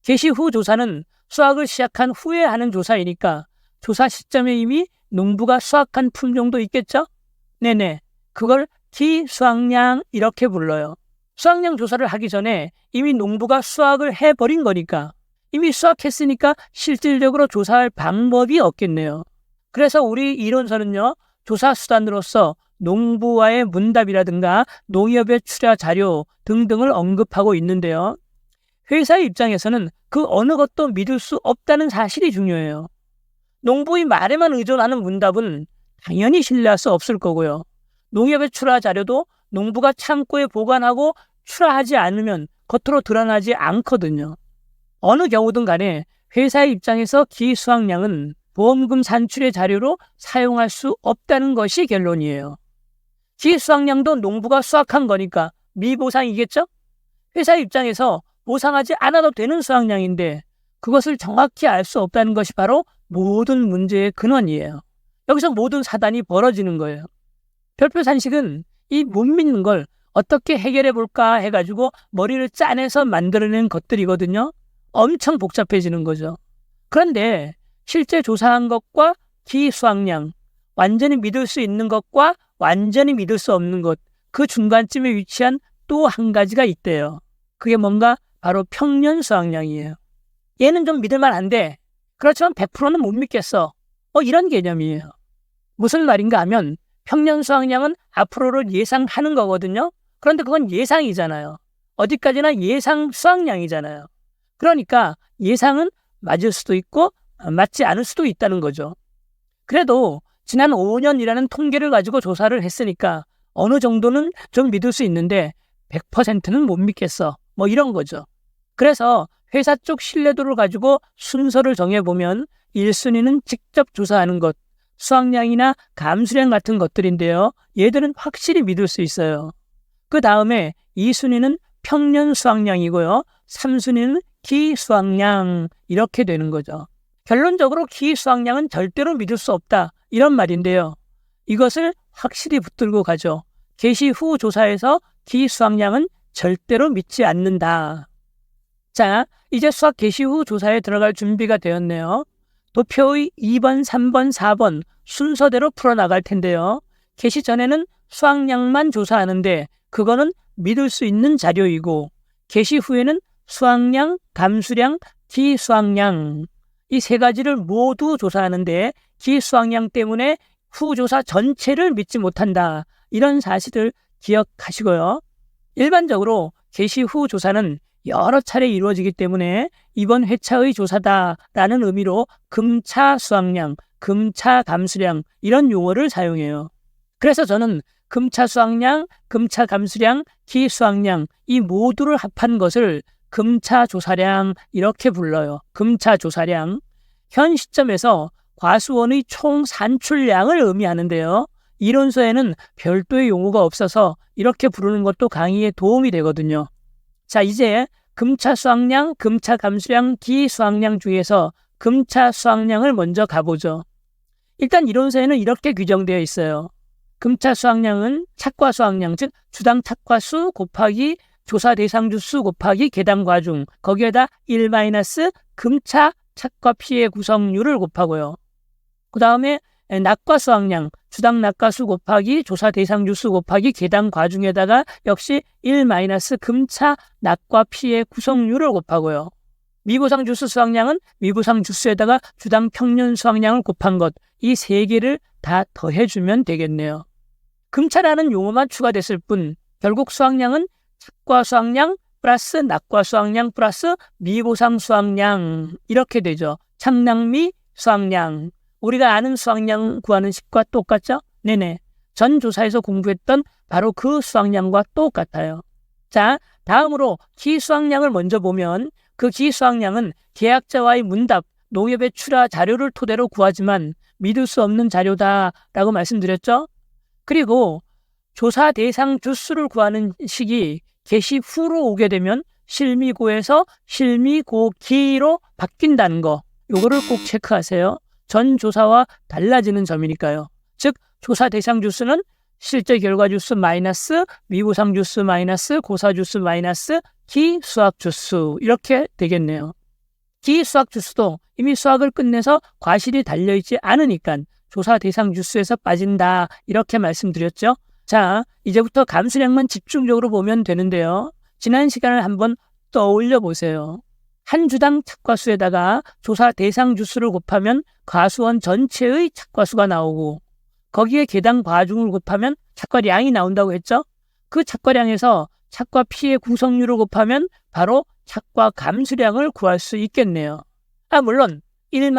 개시 후 조사는 수학을 시작한 후에 하는 조사이니까 조사 시점에 이미 농부가 수확한 품종도 있겠죠? 네네. 그걸 기수학량 이렇게 불러요. 수학량 조사를 하기 전에 이미 농부가 수확을 해버린 거니까 이미 수확했으니까 실질적으로 조사할 방법이 없겠네요. 그래서 우리 이론서는요. 조사 수단으로서 농부와의 문답이라든가 농협의 출하 자료 등등을 언급하고 있는데요. 회사의 입장에서는 그 어느 것도 믿을 수 없다는 사실이 중요해요. 농부의 말에만 의존하는 문답은 당연히 신뢰할 수 없을 거고요. 농협의 출하 자료도 농부가 창고에 보관하고 출하하지 않으면 겉으로 드러나지 않거든요. 어느 경우든 간에 회사의 입장에서 기수학량은 보험금 산출의 자료로 사용할 수 없다는 것이 결론이에요. 기수학량도 농부가 수확한 거니까 미보상이겠죠? 회사 입장에서 보상하지 않아도 되는 수학량인데 그것을 정확히 알 수 없다는 것이 바로 모든 문제의 근원이에요. 여기서 모든 사단이 벌어지는 거예요. 별표 산식은 이 못 믿는 걸 어떻게 해결해 볼까 해가지고 머리를 짜내서 만들어낸 것들이거든요. 엄청 복잡해지는 거죠. 그런데 실제 조사한 것과 기수학량, 완전히 믿을 수 있는 것과 완전히 믿을 수 없는 것, 그 중간쯤에 위치한 또 한 가지가 있대요. 그게 뭔가 바로 평년 수학량이에요. 얘는 좀 믿을만 한데 그렇지만 100%는 못 믿겠어. 이런 개념이에요. 무슨 말인가 하면 평년 수학량은 앞으로를 예상하는 거거든요. 그런데 그건 예상이잖아요. 어디까지나 예상 수학량이잖아요. 그러니까 예상은 맞을 수도 있고 맞지 않을 수도 있다는 거죠. 그래도 지난 5년이라는 통계를 가지고 조사를 했으니까 어느 정도는 좀 믿을 수 있는데 100%는 못 믿겠어. 이런 거죠. 그래서 회사 쪽 신뢰도를 가지고 순서를 정해보면 1순위는 직접 조사하는 것, 수학량이나 감수량 같은 것들인데요. 얘들은 확실히 믿을 수 있어요. 그 다음에 2순위는 평년 수학량이고요. 3순위는 기수학량, 이렇게 되는 거죠. 결론적으로 기수학량은 절대로 믿을 수 없다, 이런 말인데요. 이것을 확실히 붙들고 가죠. 개시 후 조사에서 기수학량은 절대로 믿지 않는다. 자, 이제 수학 개시 후 조사에 들어갈 준비가 되었네요. 도표의 2번, 3번, 4번 순서대로 풀어나갈 텐데요. 개시 전에는 수학량만 조사하는데 그거는 믿을 수 있는 자료이고, 개시 후에는 수학량, 감수량, 기수학량, 이 세 가지를 모두 조사하는데 기수학량 때문에 후조사 전체를 믿지 못한다. 이런 사실을 기억하시고요. 일반적으로 개시 후 조사는 여러 차례 이루어지기 때문에 이번 회차의 조사다라는 의미로 금차 수학량, 금차 감수량, 이런 용어를 사용해요. 그래서 저는 금차 수학량, 금차 감수량, 기수학량, 이 모두를 합한 것을 금차 조사량, 이렇게 불러요. 금차 조사량. 현 시점에서 과수원의 총 산출량을 의미하는데요. 이론서에는 별도의 용어가 없어서 이렇게 부르는 것도 강의에 도움이 되거든요. 자, 이제 금차 수학량, 금차 감수량, 기수학량 중에서 금차 수학량을 먼저 가보죠. 일단 이론서에는 이렇게 규정되어 있어요. 금차 수학량은 착과 수학량, 즉 주당 착과수 곱하기 조사 대상 주수 곱하기 계당 과중, 거기에다 1 금차 착과 피의 구성률을 곱하고요. 그 다음에 낙과 수학량, 주당 낙과수 곱하기 조사 대상 주수 곱하기 계당 과중에다가 역시 1 금차 낙과 피의 구성률을 곱하고요. 미보상 주수 수학량은 미보상 주수에다가 주당 평년 수학량을 곱한 것, 이 세 개를 다 더해주면 되겠네요. 금차라는 용어만 추가됐을 뿐 결국 수학량은 착과 수학량 플러스 낙과 수학량 플러스 미보상 수학량, 이렇게 되죠. 착량미 수학량. 우리가 아는 수학량 구하는 식과 똑같죠? 네네. 전 조사에서 공부했던 바로 그 수학량과 똑같아요. 자, 다음으로 기수학량을 먼저 보면 그 기수학량은 계약자와의 문답, 농협의 출하 자료를 토대로 구하지만 믿을 수 없는 자료다라고 말씀드렸죠? 그리고 조사 대상 주수를 구하는 식이 개시 후로 오게 되면 실미고에서 실미고기로 바뀐다는 거, 요거를 꼭 체크하세요. 전 조사와 달라지는 점이니까요. 즉 조사 대상 주수는 실제 결과 주수 마이너스 미보상 주수 마이너스 고사 주수 마이너스 기수학 주수, 이렇게 되겠네요. 기수학 주수도 이미 수학을 끝내서 과실이 달려있지 않으니까 조사 대상 주수에서 빠진다, 이렇게 말씀드렸죠. 자, 이제부터 감수량만 집중적으로 보면 되는데요. 지난 시간을 한번 떠올려 보세요. 한 주당 착과수에다가 조사 대상 주수를 곱하면 과수원 전체의 착과수가 나오고, 거기에 계당 과중을 곱하면 착과량이 나온다고 했죠. 그 착과량에서 착과 피의 구성률을 곱하면 바로 착과 감수량을 구할 수 있겠네요. 물론 1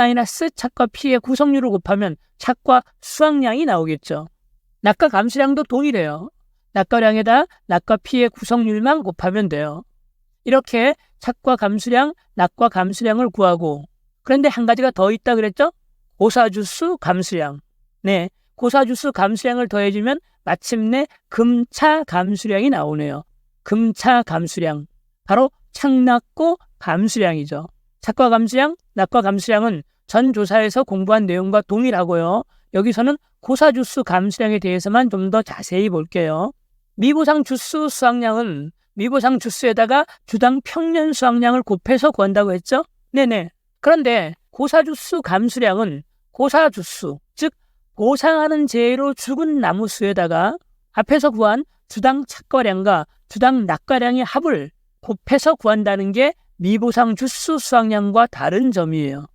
착과 피의 구성률을 곱하면 착과 수학량이 나오겠죠. 낙과 감수량도 동일해요. 낙과량에다 낙과 피의 구성률만 곱하면 돼요. 이렇게 착과 감수량, 낙과 감수량을 구하고, 그런데 한 가지가 더 있다 그랬죠? 고사주수 감수량. 네, 고사주수 감수량을 더해주면 마침내 금차 감수량이 나오네요. 금차 감수량. 바로 착낙고 감수량이죠. 착과 감수량, 낙과 감수량은 전 조사에서 공부한 내용과 동일하고요. 여기서는 고사주수 감수량에 대해서만 좀 더 자세히 볼게요. 미보상 주수 수학량은 미보상 주수에다가 주당 평년 수학량을 곱해서 구한다고 했죠? 네네. 그런데 고사주수 감수량은 고사주수, 즉 보상하는 재해로 죽은 나무 수에다가 앞에서 구한 주당 착과량과 주당 낙과량의 합을 곱해서 구한다는 게 미보상 주수 수확량과 다른 점이에요.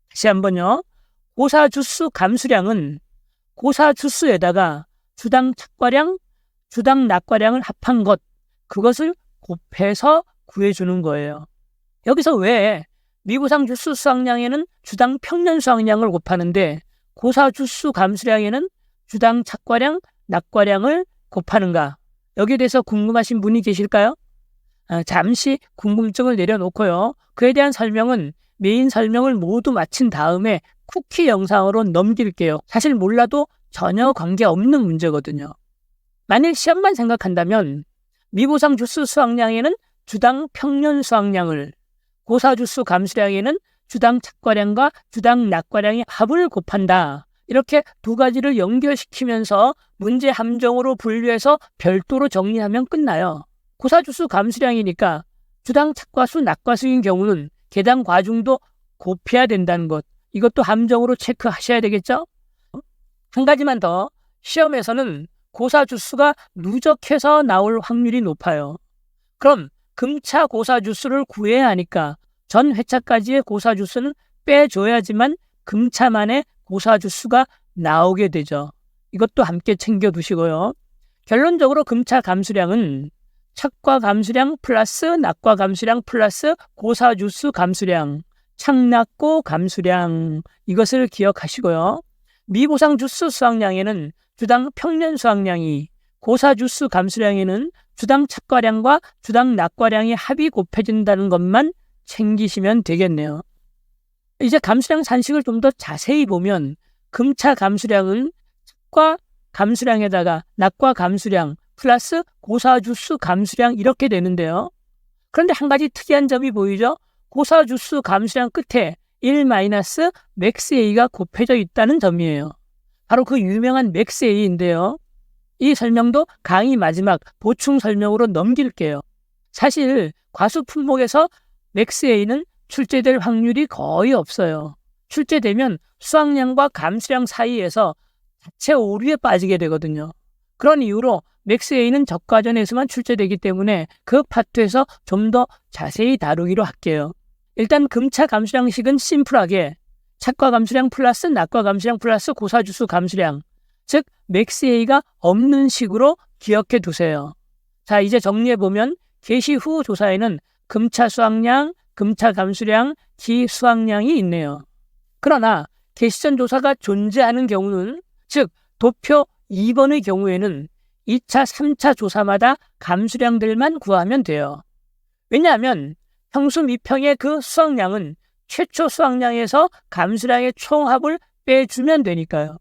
다시 한번요. 고사주수 감수량은 고사주수에다가 주당 착과량, 주당 낙과량을 합한 것, 그것을 곱해서 구해주는 거예요. 여기서 왜 미보상 주수 수확량에는 주당 평년 수확량을 곱하는데 고사주수 감수량에는 주당 착과량, 낙과량을 곱하는가? 여기에 대해서 궁금하신 분이 계실까요? 잠시 궁금증을 내려놓고요. 그에 대한 설명은 메인 설명을 모두 마친 다음에 쿠키 영상으로 넘길게요. 사실 몰라도 전혀 관계없는 문제거든요. 만일 시험만 생각한다면 미보상 주수 수확량에는 주당 평년 수확량을, 고사주수 감수량에는 주당 착과량과 주당 낙과량의 합을 곱한다. 이렇게 두 가지를 연결시키면서 문제 함정으로 분류해서 별도로 정리하면 끝나요. 고사주수 감수량이니까 주당 착과수, 낙과수인 경우는 계당 과중도 곱해야 된다는 것. 이것도 함정으로 체크하셔야 되겠죠? 한 가지만 더. 시험에서는 고사주수가 누적해서 나올 확률이 높아요. 그럼 금차 고사주수를 구해야 하니까 전 회차까지의 고사주수는 빼줘야지만 금차만의 고사주수가 나오게 되죠. 이것도 함께 챙겨두시고요. 결론적으로 금차 감수량은 착과 감수량 플러스 낙과 감수량 플러스 고사주수 감수량, 착낙고 감수량, 이것을 기억하시고요. 미보상 주수 수확량에는 주당 평년 수확량이, 고사주수 감수량에는 주당 착과량과 주당 낙과량의 합이 곱해진다는 것만 챙기시면 되겠네요. 이제 감수량 산식을 좀 더 자세히 보면 금차 감수량은 착과 감수량에다가 낙과 감수량 플러스 고사주수 감수량 이렇게 되는데요. 그런데 한 가지 특이한 점이 보이죠? 고사주수 감수량 끝에 1- 맥스 A가 곱해져 있다는 점이에요. 바로 그 유명한 맥스 A인데요. 이 설명도 강의 마지막 보충 설명으로 넘길게요. 사실 과수 품목에서 맥스 A는 출제될 확률이 거의 없어요. 출제되면 수확량과 감수량 사이에서 자체 오류에 빠지게 되거든요. 그런 이유로 맥스 A는 적과전에서만 출제되기 때문에 그 파트에서 좀 더 자세히 다루기로 할게요. 일단 금차 감수량식은 심플하게 착과 감수량 플러스 낙과 감수량 플러스 고사주수 감수량, 즉 맥스 A가 없는 식으로 기억해 두세요. 자, 이제 정리해보면 개시 후 조사에는 금차 수확량, 금차 감수량, 기수확량이 있네요. 그러나 개시 전 조사가 존재하는 경우는, 즉 도표 2번의 경우에는 2차, 3차 조사마다 감수량들만 구하면 돼요. 왜냐하면 평수 미평의 그 수확량은 최초 수확량에서 감수량의 총합을 빼주면 되니까요.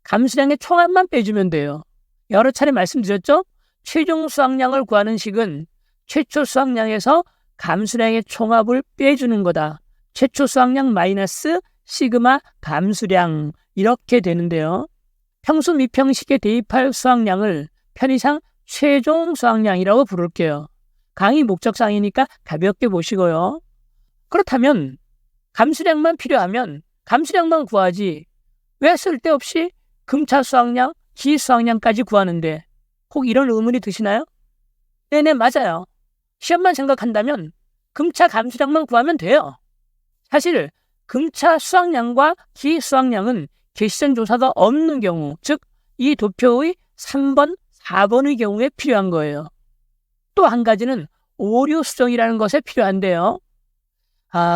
감수량의 총합만 빼주면 돼요. 여러 차례 말씀드렸죠? 최종 수확량을 구하는 식은 최초 수확량에서 감수량의 총합을 빼주는 거다. 최초 수확량 마이너스 시그마 감수량, 이렇게 되는데요. 평수 미평식에 대입할 수확량을 편의상 최종 수확량이라고 부를게요. 강의 목적상이니까 가볍게 보시고요. 그렇다면 감수량만 필요하면 감수량만 구하지 왜 쓸데없이 금차 수확량, 기수확량까지 구하는데, 혹 이런 의문이 드시나요? 네네, 맞아요. 시험만 생각한다면 금차 감수량만 구하면 돼요. 사실 금차 수확량과 기수확량은 개시전 조사가 없는 경우, 즉 이 도표의 3번, 4번의 경우에 필요한 거예요. 또 한 가지는 오류 수정이라는 것에 필요한데요.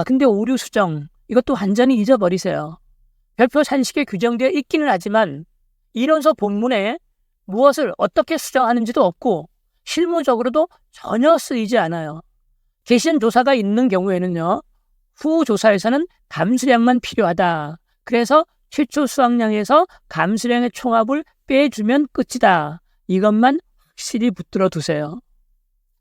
근데 오류 수정, 이것도 완전히 잊어버리세요. 별표 산식에 규정되어 있기는 하지만 이론서 본문에 무엇을 어떻게 수정하는지도 없고 실무적으로도 전혀 쓰이지 않아요. 개시전 조사가 있는 경우에는요, 후 조사에서는 감수량만 필요하다. 그래서 최초 수확량에서 감수량의 총합을 빼주면 끝이다. 이것만 확실히 붙들어 두세요.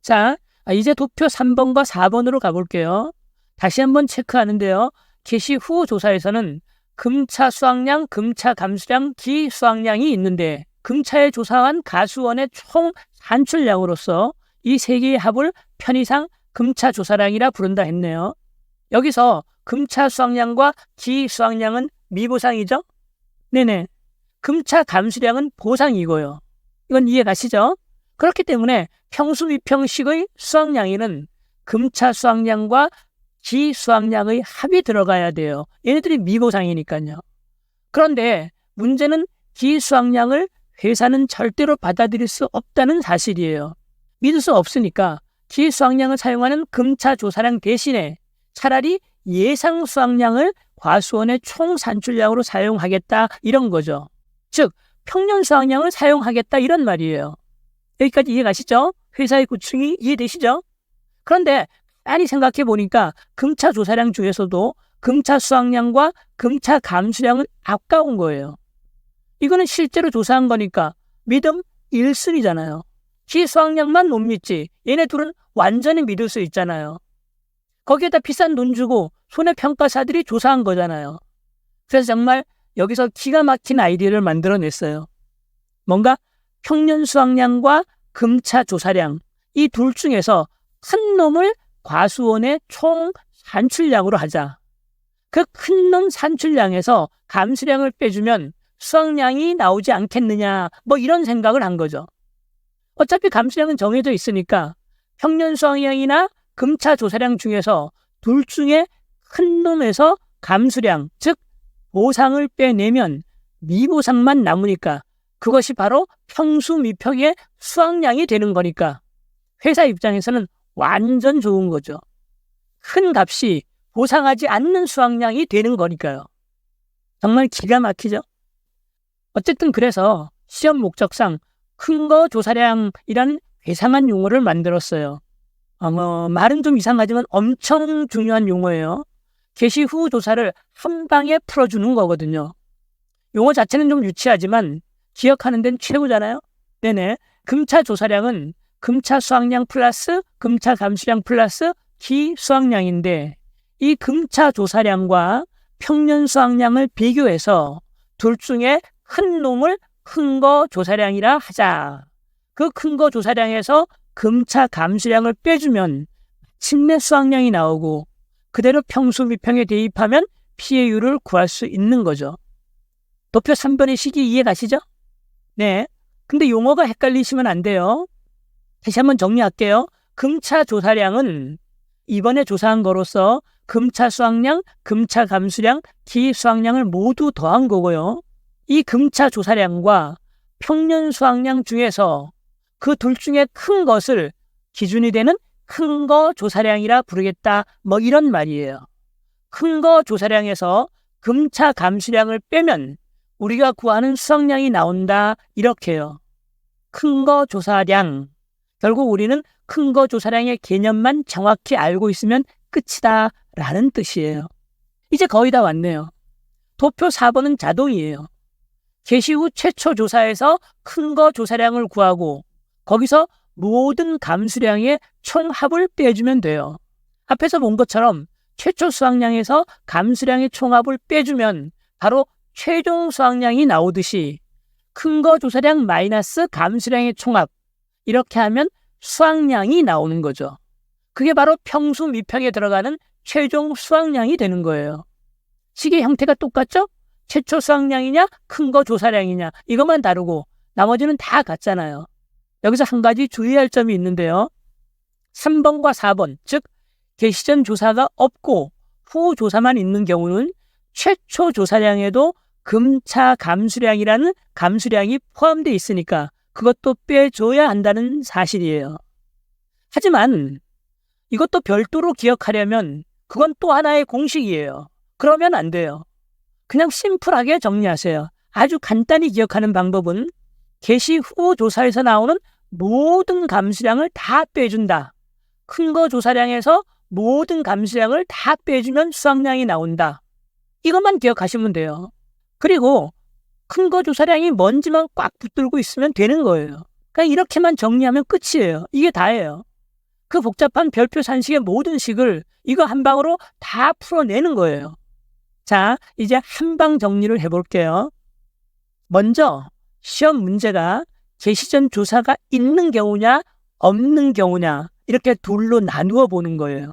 자, 이제 도표 3번과 4번으로 가볼게요. 다시 한번 체크하는데요. 개시 후 조사에서는 금차 수확량, 금차 감수량, 기수확량이 있는데 금차에 조사한 가수원의 총 산출량으로서 이 세 개의 합을 편의상 금차 조사량이라 부른다 했네요. 여기서 금차 수확량과 기수확량은 미보상이죠? 네네. 금차 감수량은 보상이고요. 이건 이해 가시죠? 그렇기 때문에 평수미평식의 수확량에는 금차 수확량과 기수확량의 합이 들어가야 돼요. 얘네들이 미보상이니까요. 그런데 문제는 기수확량을 회사는 절대로 받아들일 수 없다는 사실이에요. 믿을 수 없으니까 기수확량을 사용하는 금차 조사량 대신에 차라리 예상 수확량을 과수원의 총 산출량으로 사용하겠다 이런 거죠. 즉 평년 수확량을 사용하겠다 이런 말이에요. 여기까지 이해 가시죠? 회사의 구축이 이해되시죠? 그런데 많이 생각해 보니까 금차 조사량 중에서도 금차 수확량과 금차 감수량은 아까운 거예요. 이거는 실제로 조사한 거니까 믿음 1순위잖아요. 기수확량만 못 믿지 얘네 둘은 완전히 믿을 수 있잖아요. 거기에다 비싼 돈 주고 손해평가사들이 조사한 거잖아요. 그래서 정말 여기서 기가 막힌 아이디어를 만들어냈어요. 뭔가 평년 수확량과 금차 조사량 이 둘 중에서 큰 놈을 과수원의 총 산출량으로 하자. 그 큰 놈 산출량에서 감수량을 빼주면 수확량이 나오지 않겠느냐 뭐 이런 생각을 한 거죠. 어차피 감수량은 정해져 있으니까 평년 수확량이나 금차 조사량 중에서 둘 중에 큰 놈에서 감수량 즉 보상을 빼내면 미보상만 남으니까 그것이 바로 평수미평의 수확량이 되는 거니까 회사 입장에서는 완전 좋은 거죠. 큰 값이 보상하지 않는 수확량이 되는 거니까요. 정말 기가 막히죠? 어쨌든 그래서 시험 목적상 큰 거 조사량이라는 괴상한 용어를 만들었어요. 말은 좀 이상하지만 엄청 중요한 용어예요. 개시 후 조사를 한 방에 풀어주는 거거든요. 용어 자체는 좀 유치하지만 기억하는 데는 최고잖아요. 네네. 금차 조사량은 금차 수확량 플러스 금차 감수량 플러스 기수확량인데 이 금차 조사량과 평년 수확량을 비교해서 둘 중에 큰 놈을 큰 거 조사량이라 하자. 그 큰 거 조사량에서 금차 감수량을 빼주면 마침내 수확량이 나오고 그대로 평수미평에 대입하면 피해율을 구할 수 있는 거죠. 도표 3번의 식이 이해 가시죠? 네. 근데 용어가 헷갈리시면 안 돼요. 다시 한번 정리할게요. 금차 조사량은 이번에 조사한 거로서 금차 수확량, 금차 감수량, 기수확량을 모두 더한 거고요. 이 금차 조사량과 평년 수확량 중에서 그 둘 중에 큰 것을 기준이 되는 큰 거 조사량이라 부르겠다. 뭐 이런 말이에요. 큰 거 조사량에서 금차 감수량을 빼면 우리가 구하는 수확량이 나온다. 이렇게요. 큰 거 조사량. 결국 우리는 큰 거 조사량의 개념만 정확히 알고 있으면 끝이다. 라는 뜻이에요. 이제 거의 다 왔네요. 도표 4번은 자동이에요. 개시 후 최초 조사에서 큰 거 조사량을 구하고 거기서 모든 감수량의 총합을 빼주면 돼요. 앞에서 본 것처럼 최초 수확량에서 감수량의 총합을 빼주면 바로 최종 수확량이 나오듯이 큰 거 조사량 마이너스 감수량의 총합 이렇게 하면 수확량이 나오는 거죠. 그게 바로 평수 미평에 들어가는 최종 수확량이 되는 거예요. 식의 형태가 똑같죠? 최초 수확량이냐 큰 거 조사량이냐 이것만 다르고 나머지는 다 같잖아요. 여기서 한 가지 주의할 점이 있는데요. 3번과 4번 즉 개시전 조사가 없고 후 조사만 있는 경우는 최초 조사량에도 금차 감수량이라는 감수량이 포함되어 있으니까 그것도 빼줘야 한다는 사실이에요. 하지만 이것도 별도로 기억하려면 그건 또 하나의 공식이에요. 그러면 안 돼요. 그냥 심플하게 정리하세요. 아주 간단히 기억하는 방법은 개시 후 조사에서 나오는 모든 감수량을 다 빼준다. 큰 거 조사량에서 모든 감수량을 다 빼주면 수확량이 나온다. 이것만 기억하시면 돼요. 그리고 큰 거 조사량이 뭔지만 꽉 붙들고 있으면 되는 거예요. 그냥 이렇게만 정리하면 끝이에요. 이게 다예요. 그 복잡한 별표 산식의 모든 식을 이거 한 방으로 다 풀어내는 거예요. 자, 이제 한 방 정리를 해볼게요. 먼저 시험 문제가 개시전 조사가 있는 경우냐 없는 경우냐 이렇게 둘로 나누어 보는 거예요.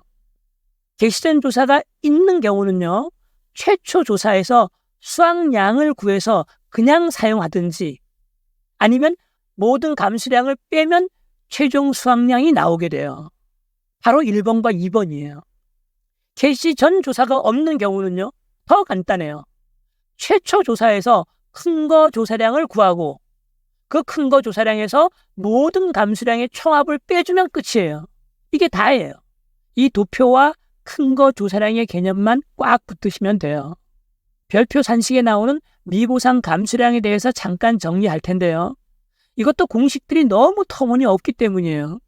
게시된 조사가 있는 경우는요, 최초 조사에서 수확량을 구해서 그냥 사용하든지 아니면 모든 감수량을 빼면 최종 수확량이 나오게 돼요. 바로 1번과 2번이에요. 게시 전 조사가 없는 경우는요, 더 간단해요. 최초 조사에서 큰 거 조사량을 구하고 그 큰 거 조사량에서 모든 감수량의 총합을 빼주면 끝이에요. 이게 다예요. 이 도표와 큰 거 조사량의 개념만 꽉 붙으시면 돼요. 별표 산식에 나오는 미보상 감수량에 대해서 잠깐 정리할 텐데요. 이것도 공식들이 너무 터무니없기 때문이에요.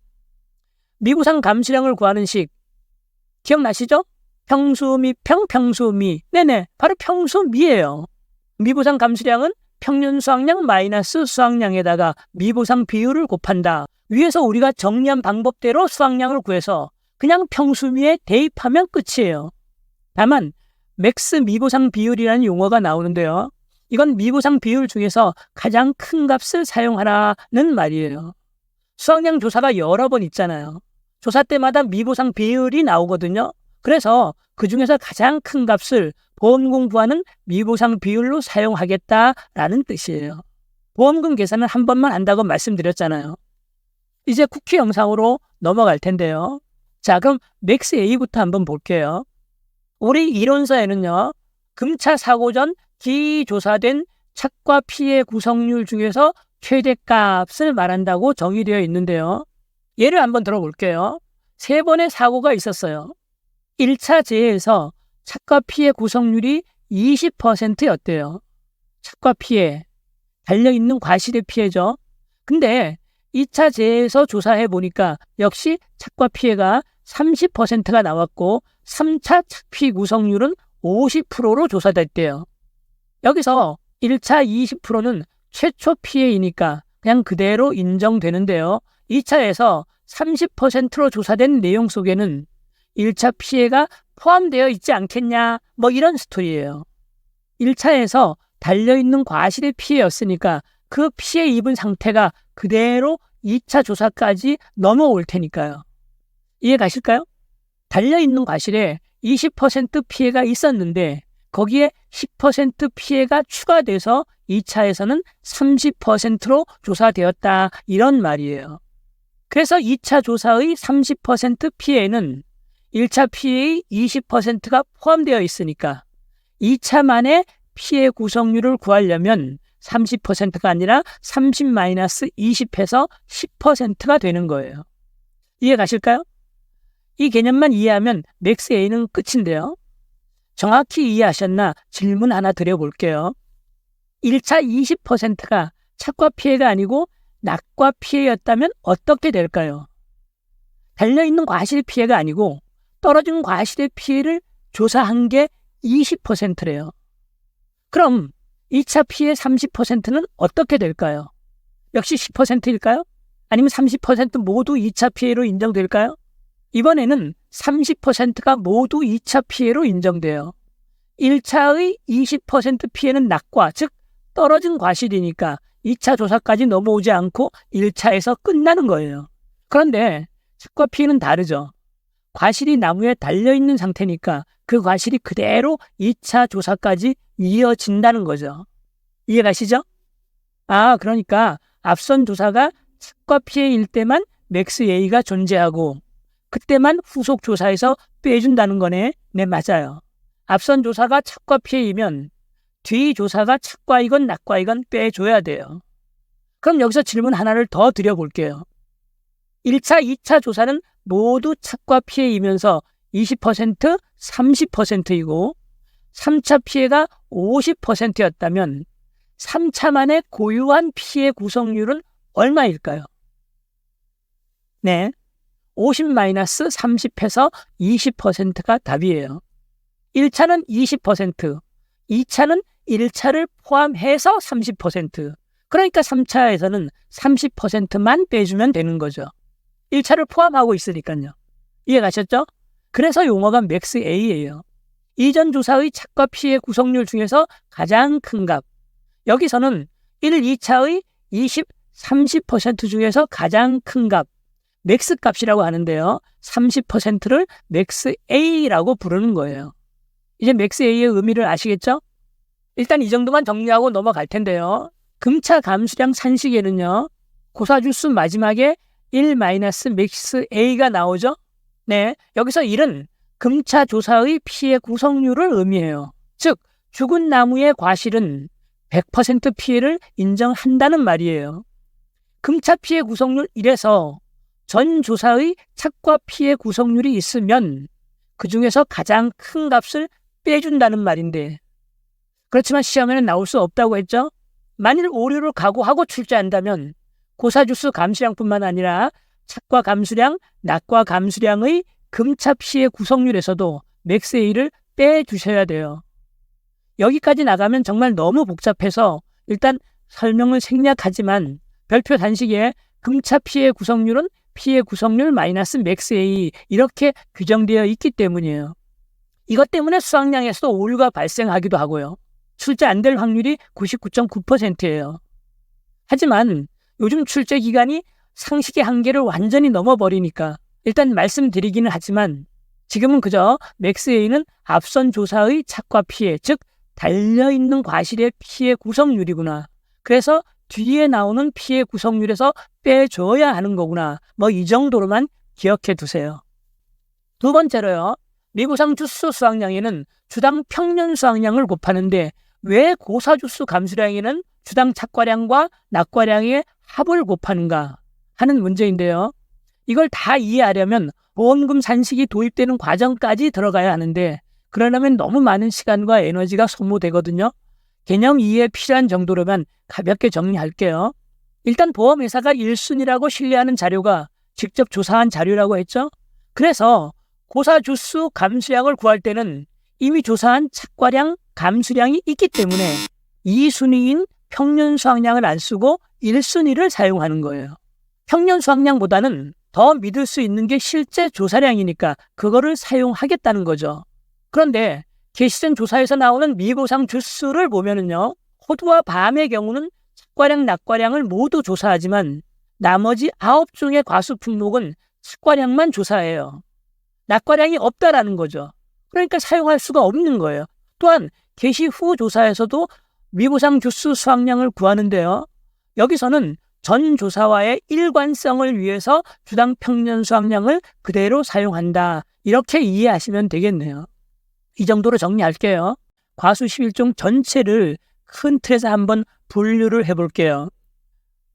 미보상 감수량을 구하는 식 기억나시죠? 평수미 평수미. 네네, 바로 평수미예요. 미보상 감수량은 평균 수확량 마이너스 수확량에다가 미보상 비율을 곱한다. 위에서 우리가 정리한 방법대로 수확량을 구해서 그냥 평수미에 대입하면 끝이에요. 다만 맥스 미보상 비율이라는 용어가 나오는데요. 이건 미보상 비율 중에서 가장 큰 값을 사용하라는 말이에요. 수확량 조사가 여러 번 있잖아요. 조사 때마다 미보상 비율이 나오거든요. 그래서 그 중에서 가장 큰 값을 보험금 구하는 미보상 비율로 사용하겠다라는 뜻이에요. 보험금 계산은 한 번만 한다고 말씀드렸잖아요. 이제 쿠키 영상으로 넘어갈 텐데요. 자, 그럼 맥스 A부터 한번 볼게요. 우리 이론서에는요, 금차 사고 전 기조사된 착과 피해 구성률 중에서 최대값을 말한다고 정의되어 있는데요. 예를 한번 들어볼게요. 3번의 사고가 있었어요. 1차 재해에서 착과 피해 구성률이 20%였대요. 착과 피해, 달려있는 과실의 피해죠. 근데 2차 재해에서 조사해 보니까 역시 착과 피해가 30%가 나왔고 3차 착피 구성률은 50%로 조사됐대요. 여기서 1차 20%는 최초 피해이니까 그냥 그대로 인정되는데요. 2차에서 30%로 조사된 내용 속에는 1차 피해가 포함되어 있지 않겠냐, 뭐 이런 스토리예요. 1차에서 달려있는 과실의 피해였으니까 그 피해 입은 상태가 그대로 2차 조사까지 넘어올 테니까요. 이해 가실까요? 달려있는 과실에 20% 피해가 있었는데 거기에 10% 피해가 추가돼서 2차에서는 30%로 조사되었다, 이런 말이에요. 그래서 2차 조사의 30% 피해는 1차 피해의 20%가 포함되어 있으니까 2차만의 피해 구성률을 구하려면 30%가 아니라 30-20해서 10%가 되는 거예요. 이해 가실까요? 이 개념만 이해하면 맥스 A는 끝인데요. 정확히 이해하셨나 질문 하나 드려볼게요. 1차 20%가 착과 피해가 아니고 낙과 피해였다면 어떻게 될까요? 달려있는 과실 피해가 아니고 떨어진 과실의 피해를 조사한 게 20%래요. 그럼 2차 피해 30%는 어떻게 될까요? 역시 10%일까요? 아니면 30% 모두 2차 피해로 인정될까요? 이번에는 30%가 모두 2차 피해로 인정돼요. 1차의 20% 피해는 낙과, 즉 떨어진 과실이니까 2차 조사까지 넘어오지 않고 1차에서 끝나는 거예요. 그런데 착과 피해는 다르죠. 과실이 나무에 달려있는 상태니까 그 과실이 그대로 2차 조사까지 이어진다는 거죠. 이해 가시죠? 그러니까 앞선 조사가 착과 피해일 때만 맥스 A가 존재하고 그때만 후속 조사에서 빼준다는 거네. 네, 맞아요. 앞선 조사가 착과 피해이면 뒤 조사가 착과이건 낙과이건 빼줘야 돼요. 그럼 여기서 질문 하나를 더 드려볼게요. 1차, 2차 조사는 모두 착과 피해이면서 20%, 30%이고 3차 피해가 50%였다면 3차만의 고유한 피해 구성률은 얼마일까요? 네, 50-30해서 20%가 답이에요. 1차는 20%, 2차는 1차를 포함해서 30%. 그러니까 3차에서는 30%만 빼주면 되는 거죠. 1차를 포함하고 있으니까요. 이해 가셨죠? 그래서 용어가 맥스 A예요. 이전 조사의 착과 피해 구성률 중에서 가장 큰 값. 여기서는 1, 2차의 20, 30% 중에서 가장 큰 값. 맥스 값이라고 하는데요. 30%를 맥스 A라고 부르는 거예요. 이제 맥스 A의 의미를 아시겠죠? 일단 이 정도만 정리하고 넘어갈 텐데요. 금차 감수량 산식에는요. 고사주수 마지막에 1 맥스 A가 나오죠? 네, 여기서 1은 금차 조사의 피해 구성률을 의미해요. 즉, 죽은 나무의 과실은 100% 피해를 인정한다는 말이에요. 금차 피해 구성률 1에서 전 조사의 착과 피해 구성률이 있으면 그 중에서 가장 큰 값을 빼준다는 말인데, 그렇지만 시험에는 나올 수 없다고 했죠? 만일 오류를 각오하고 출제한다면 고사주수 감수량뿐만 아니라 착과 감수량, 낙과 감수량의 금차 피해 구성률에서도 맥스 A를 빼주셔야 돼요. 여기까지 나가면 정말 너무 복잡해서 일단 설명을 생략하지만 별표 단식에 금차 피해 구성률은 피해 구성률 마이너스 맥스 A 이렇게 규정되어 있기 때문이에요. 이것 때문에 수학량에서도 오류가 발생하기도 하고요. 출제 안 될 확률이 99.9%예요. 하지만 요즘 출제 기간이 상식의 한계를 완전히 넘어버리니까 일단 말씀드리기는 하지만 지금은 그저 맥스 A는 앞선 조사의 착과 피해, 즉 달려있는 과실의 피해 구성률이구나. 그래서 뒤에 나오는 피해 구성률에서 빼줘야 하는 거구나. 이 정도로만 기억해 두세요. 두 번째로요. 미부상 주수 수학량에는 주당 평년 수학량을 곱하는데 왜 고사주수 감수량에는 주당 착과량과 낙과량의 합을 곱하는가 하는 문제인데요. 이걸 다 이해하려면 보험금 산식이 도입되는 과정까지 들어가야 하는데 그러려면 너무 많은 시간과 에너지가 소모되거든요. 개념 이해에 필요한 정도로만 가볍게 정리할게요. 일단 보험회사가 1순위라고 신뢰하는 자료가 직접 조사한 자료라고 했죠. 그래서 고사주수 감수량을 구할 때는 이미 조사한 착과량, 감수량이 있기 때문에 2순위인 평년 수학량을 안 쓰고 1순위를 사용하는 거예요. 평년 수학량보다는 더 믿을 수 있는 게 실제 조사량이니까 그거를 사용하겠다는 거죠. 그런데 게시된 조사에서 나오는 미보상 주수를 보면은요, 호두와 밤의 경우는 착과량, 낙과량을 모두 조사하지만 나머지 9종의 과수 품목은 착과량만 조사해요. 낙과량이 없다라는 거죠. 그러니까 사용할 수가 없는 거예요. 또한 게시 후 조사에서도 미보상 주수 수학량을 구하는데요. 여기서는 전 조사와의 일관성을 위해서 주당 평년 수학량을 그대로 사용한다. 이렇게 이해하시면 되겠네요. 이 정도로 정리할게요. 과수 11종 전체를 큰 틀에서 한번 분류를 해볼게요.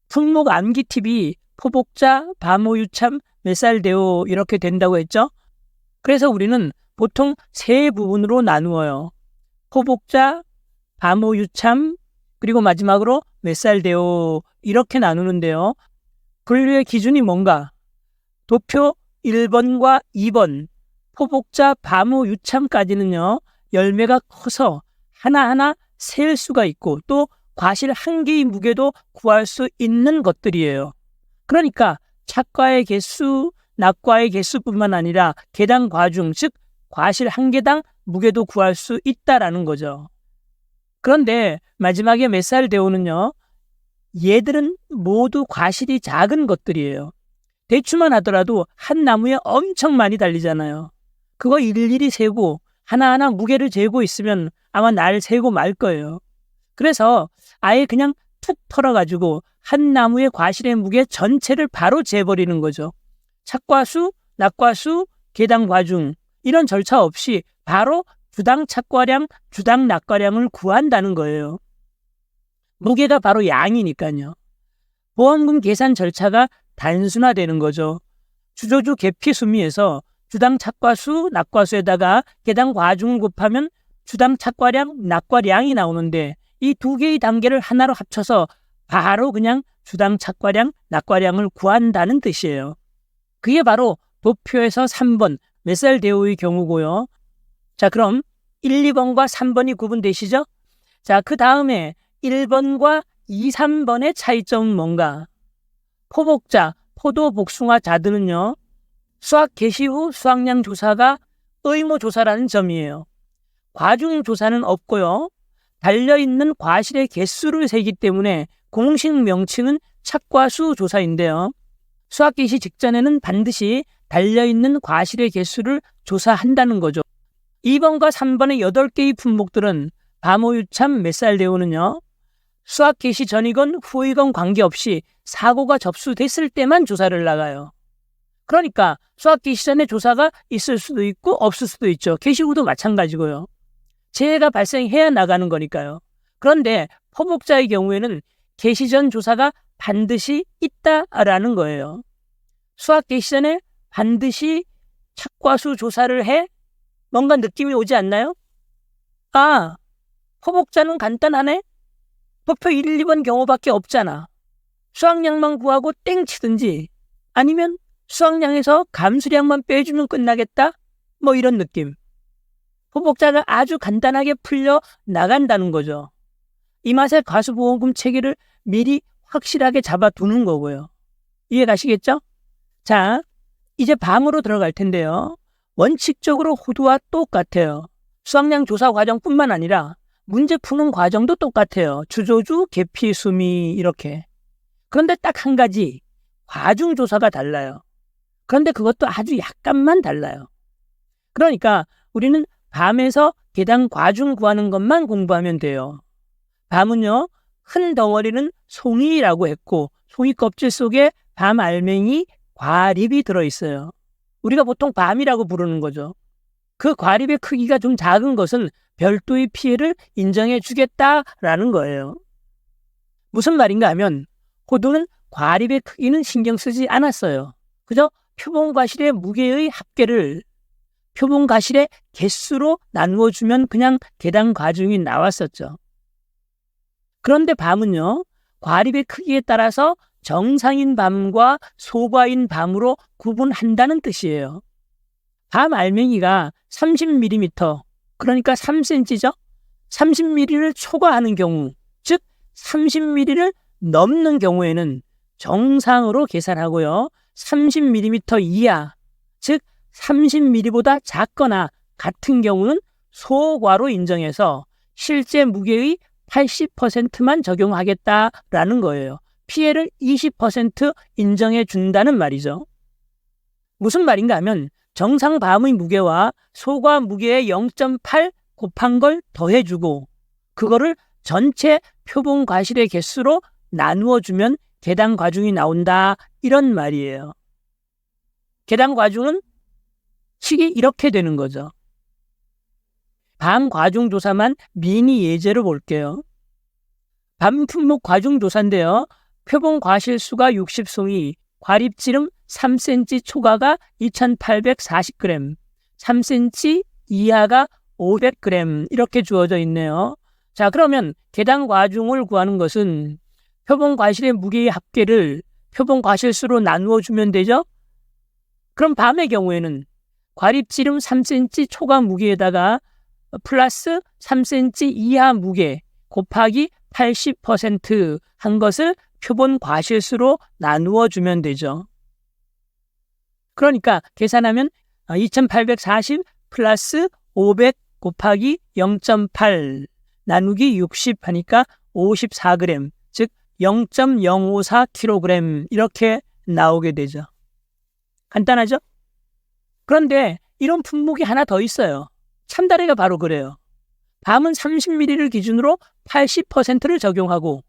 품목 암기팁이 포복자, 밤오유참, 메살데오 이렇게 된다고 했죠? 그래서 우리는 보통 세 부분으로 나누어요. 포복자, 밤오유참, 그리고 마지막으로 메살데오 이렇게 나누는데요. 분류의 기준이 뭔가? 도표 1번과 2번, 포복자, 밤오유참까지는요. 열매가 커서 하나하나 셀 수가 있고 또 과실 한 개의 무게도 구할 수 있는 것들이에요. 그러니까 착과의 개수, 낙과의 개수뿐만 아니라 개당 과중, 즉 과실 한 개당 무게도 구할 수 있다라는 거죠. 그런데 마지막에 메살데오는요. 얘들은 모두 과실이 작은 것들이에요. 대추만 하더라도 한 나무에 엄청 많이 달리잖아요. 그거 일일이 세고 하나하나 무게를 재고 있으면 아마 날 세고 말 거예요. 그래서 아예 그냥 툭 털어가지고 한 나무의 과실의 무게 전체를 바로 재버리는 거죠. 착과수, 낙과수, 개당 과중 이런 절차 없이 바로 주당 착과량, 주당 낙과량을 구한다는 거예요. 무게가 바로 양이니까요. 보험금 계산 절차가 단순화되는 거죠. 주조주 계피수미에서 주당 착과수, 낙과수에다가 개당 과중을 곱하면 주당 착과량, 낙과량이 나오는데 이 두 개의 단계를 하나로 합쳐서 바로 그냥 주당 착과량, 낙과량을 구한다는 뜻이에요. 그게 바로 도표에서 3번 메살데오의 경우고요. 자, 그럼 1, 2번과 3번이 구분되시죠? 자, 그 다음에 1번과 2, 3번의 차이점은 뭔가? 포복자, 포도, 복숭아 자들은요. 수학 개시 후 수학량 조사가 의무조사라는 점이에요. 과중 조사는 없고요. 달려있는 과실의 개수를 세기 때문에 공식 명칭은 착과수 조사인데요. 수학 개시 직전에는 반드시 달려있는 과실의 개수를 조사한다는 거죠. 2번과 3번의 8개의 품목들은 밤오유참 메살대오는요. 수학 개시 전이건 후이건 관계없이 사고가 접수됐을 때만 조사를 나가요. 그러니까 수학 개시 전에 조사가 있을 수도 있고 없을 수도 있죠. 개시 후도 마찬가지고요. 재해가 발생해야 나가는 거니까요. 그런데 포복자의 경우에는 개시 전 조사가 반드시 있다라는 거예요. 수학 개시 전에 반드시 착과수 조사를 해? 뭔가 느낌이 오지 않나요? 아, 포복자는 간단하네? 도표 1, 2번 경우밖에 없잖아. 수학량만 구하고 땡 치든지 아니면 수학량에서 감수량만 빼주면 끝나겠다? 뭐 이런 느낌. 포복자가 아주 간단하게 풀려 나간다는 거죠. 이 맛에 과수보험금 체계를 미리 확실하게 잡아두는 거고요. 이해 가시겠죠? 자, 이제 밤으로 들어갈 텐데요. 원칙적으로 호두와 똑같아요. 수학량 조사 과정뿐만 아니라 문제 푸는 과정도 똑같아요. 주조주, 계피, 수미 이렇게. 그런데 딱 한 가지 과중조사가 달라요. 그런데 그것도 아주 약간만 달라요. 그러니까 우리는 밤에서 계단 과중 구하는 것만 공부하면 돼요. 밤은요, 큰 덩어리는 송이라고 했고 송이 껍질 속에 밤 알맹이 과립이 들어있어요. 우리가 보통 밤이라고 부르는 거죠. 그 과립의 크기가 좀 작은 것은 별도의 피해를 인정해 주겠다라는 거예요. 무슨 말인가 하면 호두는 과립의 크기는 신경 쓰지 않았어요. 그저 표본과실의 무게의 합계를 표본과실의 개수로 나누어 주면 그냥 계단 과중이 나왔었죠. 그런데 밤은요, 과립의 크기에 따라서 정상인 밤과 소과인 밤으로 구분한다는 뜻이에요. 밤 알맹이가 30mm, 그러니까 3cm죠. 30mm를 초과하는 경우, 즉 30mm를 넘는 경우에는 정상으로 계산하고요. 30mm 이하, 즉 30mm보다 작거나 같은 경우는 소과로 인정해서 실제 무게의 80%만 적용하겠다라는 거예요. 피해를 20% 인정해 준다는 말이죠. 무슨 말인가 하면 정상 밤의 무게와 소과 무게의 0.8 곱한 걸 더해주고 그거를 전체 표본 과실의 개수로 나누어 주면 계단 과중이 나온다 이런 말이에요. 계단 과중은 식이 이렇게 되는 거죠. 밤 과중 조사만 미니 예제로 볼게요. 밤 품목 과중 조사인데요. 표본 과실수가 60송이, 과립지름 3cm 초과가 2840g, 3cm 이하가 500g 이렇게 주어져 있네요. 자, 그러면 계단 과중을 구하는 것은 표본 과실의 무게의 합계를 표본 과실수로 나누어 주면 되죠? 그럼 밤의 경우에는 과립지름 3cm 초과 무게에다가 플러스 3cm 이하 무게 곱하기 80% 한 것을 표본 과실수로 나누어 주면 되죠. 그러니까 계산하면 2840 플러스 500 곱하기 0.8 나누기 60 하니까 54g, 즉 0.054kg 이렇게 나오게 되죠. 간단하죠? 그런데 이런 품목이 하나 더 있어요. 참다래가 바로 그래요. 밤은 30mm를 기준으로 80%를 적용하고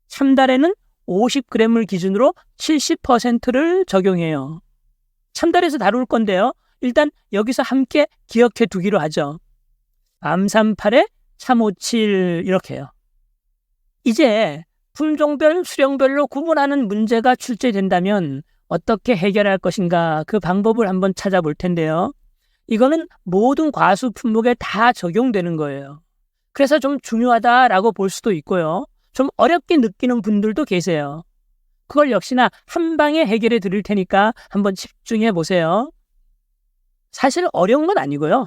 참다래는 50g을 기준으로 70%를 적용해요. 참다래에서 다룰 건데요. 일단 여기서 함께 기억해 두기로 하죠. 밤 38에 참 57 이렇게요. 이제 품종별, 수령별로 구분하는 문제가 출제된다면 어떻게 해결할 것인가 그 방법을 한번 찾아볼 텐데요. 이거는 모든 과수 품목에 다 적용되는 거예요. 그래서 좀 중요하다라고 볼 수도 있고요. 좀 어렵게 느끼는 분들도 계세요. 그걸 역시나 한 방에 해결해 드릴 테니까 한번 집중해 보세요. 사실 어려운 건 아니고요.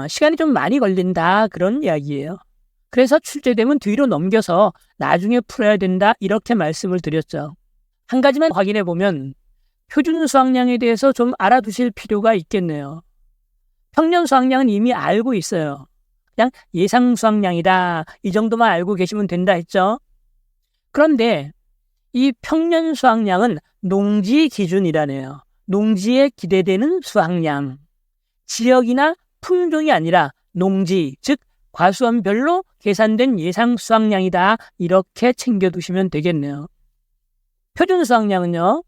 시간이 좀 많이 걸린다 그런 이야기예요. 그래서 출제되면 뒤로 넘겨서 나중에 풀어야 된다 이렇게 말씀을 드렸죠. 한 가지만 확인해 보면 표준 수학량에 대해서 좀 알아두실 필요가 있겠네요. 평년 수학량은 이미 알고 있어요. 그냥 예상 수학량이다 이 정도만 알고 계시면 된다 했죠. 그런데 이 평년 수확량은 농지 기준이라네요. 농지에 기대되는 수확량. 지역이나 품종이 아니라 농지, 즉 과수원별로 계산된 예상 수확량이다. 이렇게 챙겨두시면 되겠네요. 표준 수확량은요.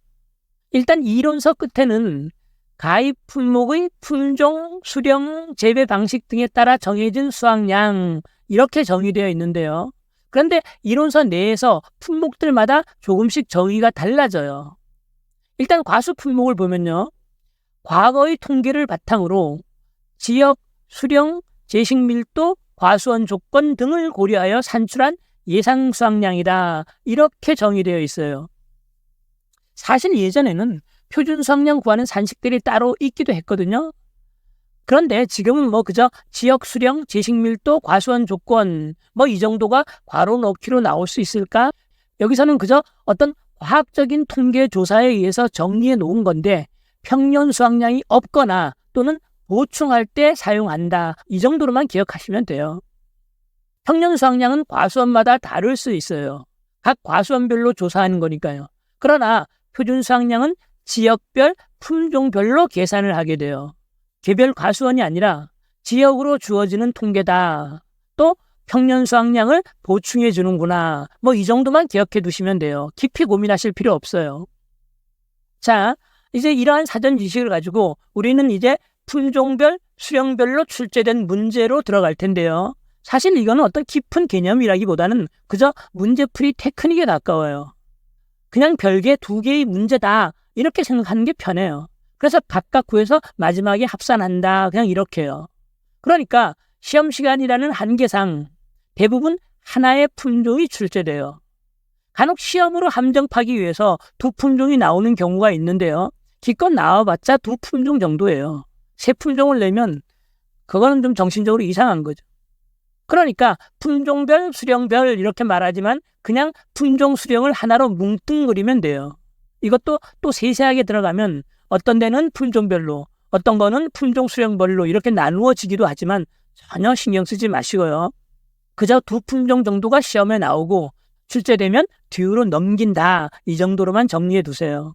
일단 이론서 끝에는 가입 품목의 품종, 수령, 재배 방식 등에 따라 정해진 수확량 이렇게 정의되어 있는데요. 그런데 이론서 내에서 품목들마다 조금씩 정의가 달라져요. 일단 과수 품목을 보면요. 과거의 통계를 바탕으로 지역, 수령, 재식 밀도, 과수원 조건 등을 고려하여 산출한 예상 수확량이다. 이렇게 정의되어 있어요. 사실 예전에는 표준 수확량 구하는 산식들이 따로 있기도 했거든요. 그런데 지금은 그저 지역 수령, 재식 밀도, 과수원 조건 이 정도가 괄호 넣기로 나올 수 있을까? 여기서는 그저 어떤 과학적인 통계 조사에 의해서 정리해 놓은 건데 평년 수확량이 없거나 또는 보충할 때 사용한다. 이 정도로만 기억하시면 돼요. 평년 수확량은 과수원마다 다를 수 있어요. 각 과수원별로 조사하는 거니까요. 그러나 표준 수확량은 지역별, 품종별로 계산을 하게 돼요. 개별 과수원이 아니라 지역으로 주어지는 통계다. 또 평년 수확량을 보충해 주는구나. 이 정도만 기억해 두시면 돼요. 깊이 고민하실 필요 없어요. 자, 이제 이러한 사전 지식을 가지고 우리는 이제 품종별, 수령별로 출제된 문제로 들어갈 텐데요. 사실 이거는 어떤 깊은 개념이라기보다는 그저 문제풀이 테크닉에 가까워요. 그냥 별개 두 개의 문제다. 이렇게 생각하는 게 편해요. 그래서 각각 구해서 마지막에 합산한다. 그냥 이렇게요. 그러니까 시험 시간이라는 한계상 대부분 하나의 품종이 출제돼요. 간혹 시험으로 함정파기 위해서 두 품종이 나오는 경우가 있는데요. 기껏 나와봤자 두 품종 정도예요. 세 품종을 내면 그거는 좀 정신적으로 이상한 거죠. 그러니까 품종별, 수령별 이렇게 말하지만 그냥 품종, 수령을 하나로 뭉뚱그리면 돼요. 이것도 또 세세하게 들어가면 어떤 데는 품종별로, 어떤 거는 품종, 수령별로 이렇게 나누어지기도 하지만 전혀 신경 쓰지 마시고요. 그저 두 품종 정도가 시험에 나오고 출제되면 뒤로 넘긴다. 이 정도로만 정리해 두세요.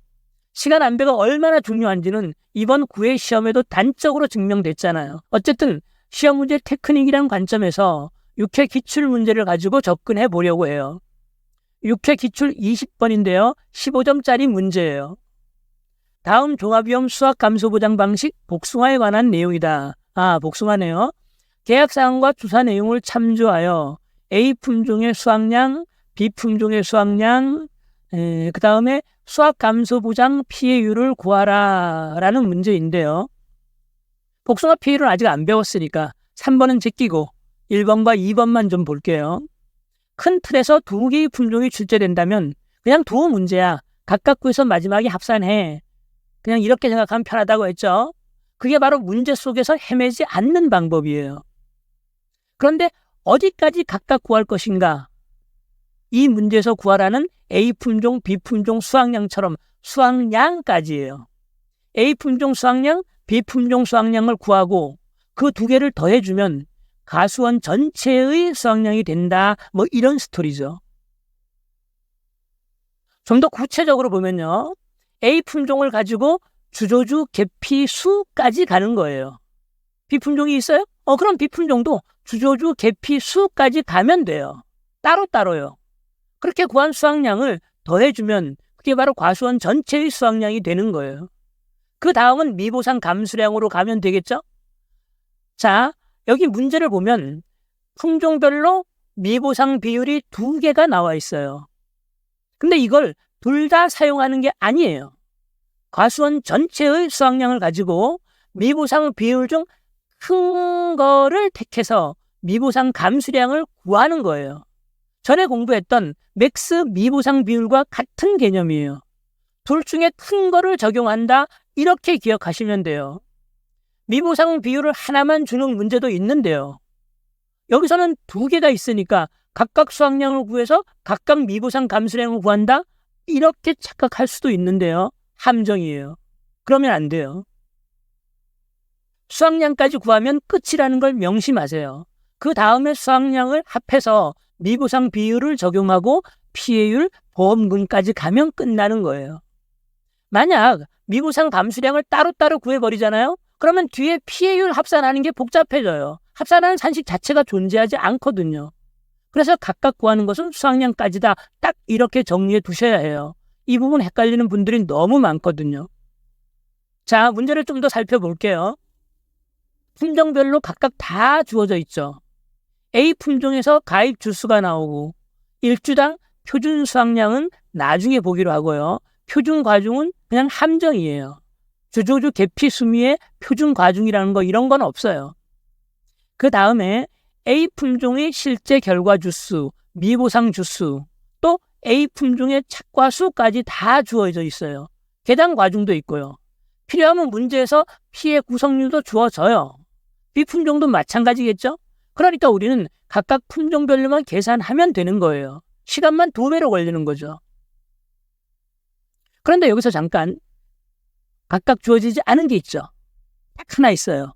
시간 안배가 얼마나 중요한지는 이번 9회 시험에도 단적으로 증명됐잖아요. 어쨌든 시험 문제 테크닉이란 관점에서 6회 기출 문제를 가지고 접근해 보려고 해요. 6회 기출 20번인데요. 15점짜리 문제예요. 다음 종합위험 수학감소보장 방식 복숭아에 관한 내용이다. 복숭아네요. 계약사항과 주사 내용을 참조하여 A 품종의 수확량, B 품종의 수확량, 그 다음에 수확감소보장 피해율을 구하라 라는 문제인데요. 복숭아 피해율은 아직 안 배웠으니까 3번은 제끼고 1번과 2번만 좀 볼게요. 큰 틀에서 두 개의 품종이 출제된다면 그냥 두 문제야. 각각 구해서 마지막에 합산해. 그냥 이렇게 생각하면 편하다고 했죠. 그게 바로 문제 속에서 헤매지 않는 방법이에요. 그런데 어디까지 각각 구할 것인가? 이 문제에서 구하라는 A 품종, B 품종 수확량처럼 수확량까지예요. A 품종 수확량, B 품종 수확량을 구하고 그 두 개를 더해주면 가수원 전체의 수확량이 된다. 이런 스토리죠. 좀 더 구체적으로 보면요. A 품종을 가지고 주조주, 계피, 수까지 가는 거예요. B 품종이 있어요? 그럼 B 품종도 주조주, 계피, 수까지 가면 돼요. 따로따로요. 그렇게 구한 수확량을 더해주면 그게 바로 과수원 전체의 수확량이 되는 거예요. 그 다음은 미보상 감수량으로 가면 되겠죠? 자, 여기 문제를 보면 품종별로 미보상 비율이 2개가 나와 있어요. 근데 이걸 둘 다 사용하는 게 아니에요. 과수원 전체의 수확량을 가지고 미보상 비율 중 큰 거를 택해서 미보상 감수량을 구하는 거예요. 전에 공부했던 맥스 미보상 비율과 같은 개념이에요. 둘 중에 큰 거를 적용한다. 이렇게 기억하시면 돼요. 미보상 비율을 하나만 주는 문제도 있는데요. 여기서는 2개가 있으니까 각각 수확량을 구해서 각각 미보상 감수량을 구한다? 이렇게 착각할 수도 있는데요. 함정이에요. 그러면 안 돼요. 수확량까지 구하면 끝이라는 걸 명심하세요. 그 다음에 수확량을 합해서 미보상 비율을 적용하고 피해율, 보험금까지 가면 끝나는 거예요. 만약 미부상 감수량을 따로따로 구해버리잖아요. 그러면 뒤에 피해율 합산하는 게 복잡해져요. 합산하는 산식 자체가 존재하지 않거든요. 그래서 각각 구하는 것은 수확량까지다. 딱 이렇게 정리해 두셔야 해요. 이 부분 헷갈리는 분들이 너무 많거든요. 자, 문제를 좀 더 살펴볼게요. 품종별로 각각 다 주어져 있죠. A 품종에서 가입 주수가 나오고 1주당 표준 수확량은 나중에 보기로 하고요. 표준 과중은 그냥 함정이에요. 주조주 계피 수미의 표준 과중이라는 거 이런 건 없어요. 그 다음에 A 품종의 실제 결과 주수, 미보상 주수, 또 A 품종의 착과수까지 다 주어져 있어요. 계당 과중도 있고요. 필요하면 문제에서 피해 구성률도 주어져요. B 품종도 마찬가지겠죠? 그러니까 우리는 각각 품종별로만 계산하면 되는 거예요. 시간만 2배로 걸리는 거죠. 그런데 여기서 잠깐 각각 주어지지 않은 게 있죠. 딱 하나 있어요.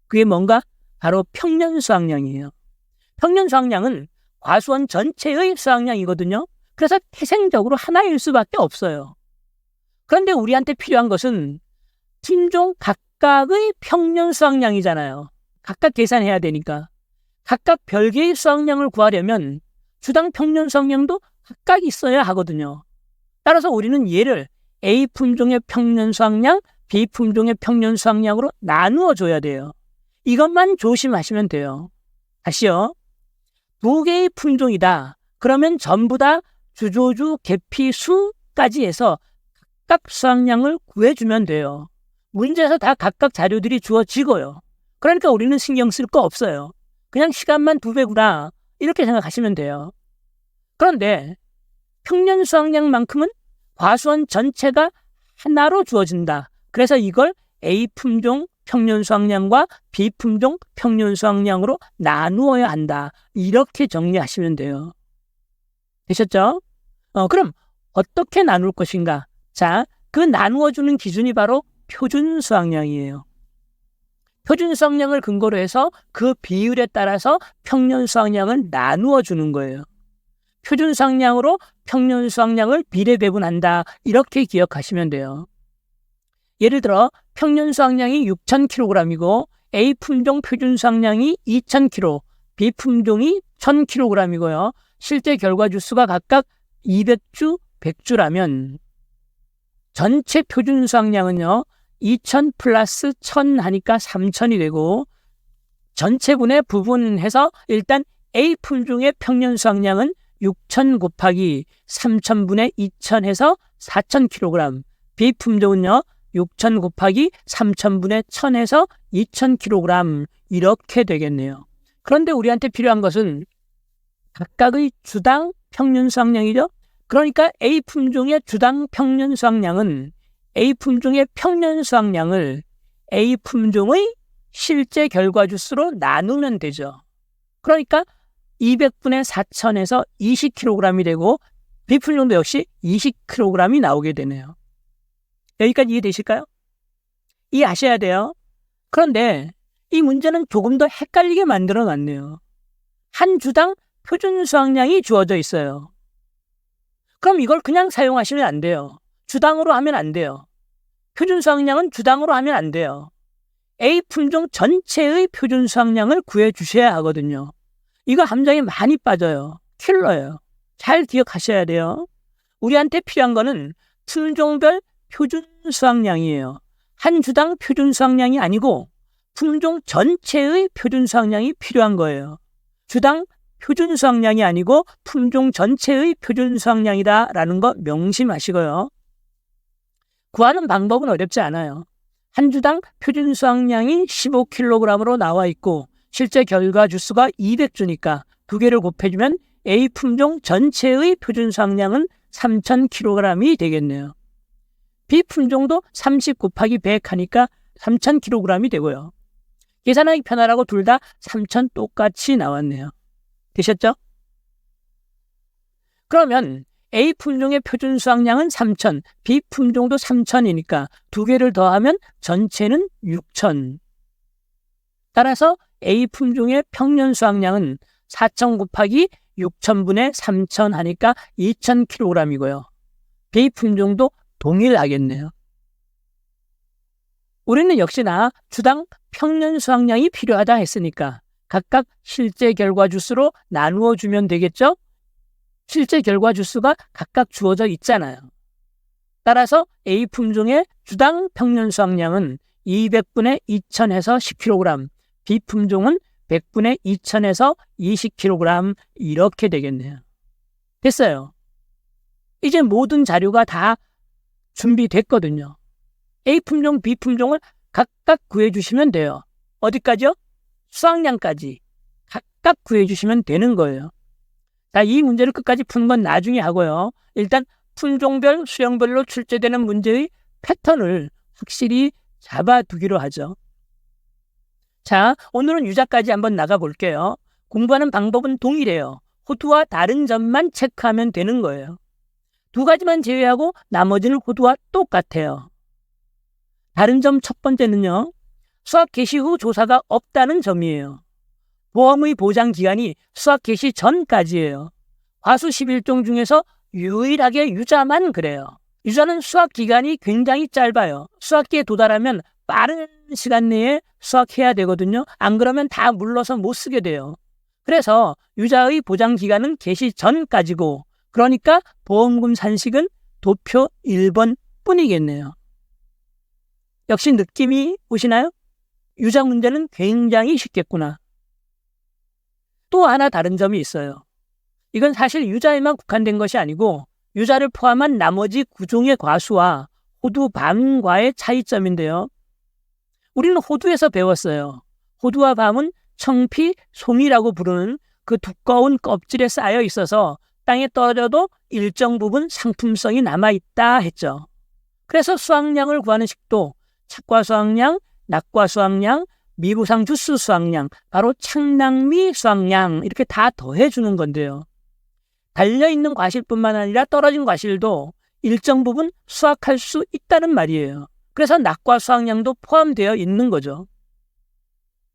그게 뭔가? 바로 평년 수확량이에요. 평년 수확량은 과수원 전체의 수확량이거든요. 그래서 태생적으로 하나일 수밖에 없어요. 그런데 우리한테 필요한 것은 품종 각각의 평년 수확량이잖아요. 각각 계산해야 되니까. 각각 별개의 수확량을 구하려면 주당 평년 수확량도 각각 있어야 하거든요. 따라서 우리는 얘를 A 품종의 평년 수확량, B 품종의 평년 수확량으로 나누어 줘야 돼요. 이것만 조심하시면 돼요. 다시요. 2개의 품종이다. 그러면 전부 다 주조주, 계피, 수까지 해서 각각 수확량을 구해주면 돼요. 문제에서 다 각각 자료들이 주어지고요. 그러니까 우리는 신경 쓸 거 없어요. 그냥 시간만 2배구나 이렇게 생각하시면 돼요. 그런데 평년 수확량만큼은 과수원 전체가 하나로 주어진다. 그래서 이걸 A 품종 평년 수확량과 B 품종 평년 수확량으로 나누어야 한다. 이렇게 정리하시면 돼요. 되셨죠? 그럼 어떻게 나눌 것인가? 자, 그 나누어주는 기준이 바로 표준 수확량이에요. 표준 수확량을 근거로 해서 그 비율에 따라서 평년 수확량을 나누어 주는 거예요. 표준 수확량으로 평년 수확량을 비례 배분한다. 이렇게 기억하시면 돼요. 예를 들어 평년 수확량이 6,000kg이고 A 품종 표준 수확량이 2,000kg, B 품종이 1,000kg이고요. 실제 결과 주수가 각각 200주, 100주라면 전체 표준 수확량은요. 2,000 플러스 1,000 하니까 3,000이 되고 전체분의 부분해서 일단 A 품종의 평년 수확량은 6,000 곱하기 3,000분의 2,000 해서 4,000kg, B 품종은요 6,000 곱하기 3,000분의 1,000 해서 2,000kg 이렇게 되겠네요. 그런데 우리한테 필요한 것은 각각의 주당 평년 수확량이죠. 그러니까 A 품종의 주당 평년 수확량은 A 품종의 평년 수확량을 A 품종의 실제 결과 주수로 나누면 되죠. 그러니까 200분의 4,000에서 20kg이 되고 B 품종도 역시 20kg이 나오게 되네요. 여기까지 이해되실까요? 이해하셔야 돼요. 그런데 이 문제는 조금 더 헷갈리게 만들어 놨네요. 한 주당 표준 수확량이 주어져 있어요. 그럼 이걸 그냥 사용하시면 안 돼요. 주당으로 하면 안 돼요. 표준 수확량은 주당으로 하면 안 돼요. A 품종 전체의 표준 수확량을 구해 주셔야 하거든요. 이거 함정에 많이 빠져요. 킬러예요. 잘 기억하셔야 돼요. 우리한테 필요한 거는 품종별 표준 수확량이에요. 한 주당 표준 수확량이 아니고 품종 전체의 표준 수확량이 필요한 거예요. 주당 표준 수확량이 아니고 품종 전체의 표준 수확량이다라는 거 명심하시고요. 구하는 방법은 어렵지 않아요. 한 주당 표준 수확량이 15kg으로 나와 있고 실제 결과 주수가 200주니까 2개를 곱해주면 A 품종 전체의 표준 수확량은 3,000kg이 되겠네요. B 품종도 30 곱하기 100 하니까 3,000kg이 되고요. 계산하기 편하라고 둘 다 3,000 똑같이 나왔네요. 되셨죠? 그러면 A 품종의 표준 수확량은 3,000, B 품종도 3,000이니까 2개를 더하면 전체는 6,000. 따라서 A 품종의 평년 수확량은 4,000 곱하기 6,000분의 3,000 하니까 2,000kg이고요. B 품종도 동일하겠네요. 우리는 역시나 주당 평년 수확량이 필요하다 했으니까 각각 실제 결과 주수로 나누어 주면 되겠죠? 실제 결과 주수가 각각 주어져 있잖아요. 따라서 A 품종의 주당 평년 수확량은 200분의 2,000에서 10kg, B 품종은 100분의 2,000에서 20kg 이렇게 되겠네요. 됐어요. 이제 모든 자료가 다 준비됐거든요. A 품종, B 품종을 각각 구해주시면 돼요. 어디까지요? 수확량까지 각각 구해주시면 되는 거예요. 자, 이 문제를 끝까지 푸는 건 나중에 하고요. 일단 품종별, 수형별로 출제되는 문제의 패턴을 확실히 잡아두기로 하죠. 자, 오늘은 유자까지 한번 나가볼게요. 공부하는 방법은 동일해요. 호두와 다른 점만 체크하면 되는 거예요. 두 가지만 제외하고 나머지는 호두와 똑같아요. 다른 점 첫 번째는요. 수확 개시 후 조사가 없다는 점이에요. 보험의 보장 기간이 수확 개시 전까지예요. 과수 11종 중에서 유일하게 유자만 그래요. 유자는 수확 기간이 굉장히 짧아요. 수확기에 도달하면 빠른 시간 내에 수확해야 되거든요. 안 그러면 다 물러서 못 쓰게 돼요. 그래서 유자의 보장 기간은 개시 전까지고, 그러니까 보험금 산식은 도표 1번 뿐이겠네요. 역시 느낌이 오시나요? 유자 문제는 굉장히 쉽겠구나. 또 하나 다른 점이 있어요. 이건 사실 유자에만 국한된 것이 아니고 유자를 포함한 나머지 9종의 과수와 호두 밤과의 차이점인데요. 우리는 호두에서 배웠어요. 호두와 밤은 청피, 솜이라고 부르는 그 두꺼운 껍질에 쌓여 있어서 땅에 떨어져도 일정 부분 상품성이 남아있다 했죠. 그래서 수확량을 구하는 식도 착과 수확량, 낙과 수확량, 미부상 주스 수확량, 바로 창낭미 수확량 이렇게 다 더해주는 건데요. 달려있는 과실뿐만 아니라 떨어진 과실도 일정 부분 수확할 수 있다는 말이에요. 그래서 낙과 수확량도 포함되어 있는 거죠.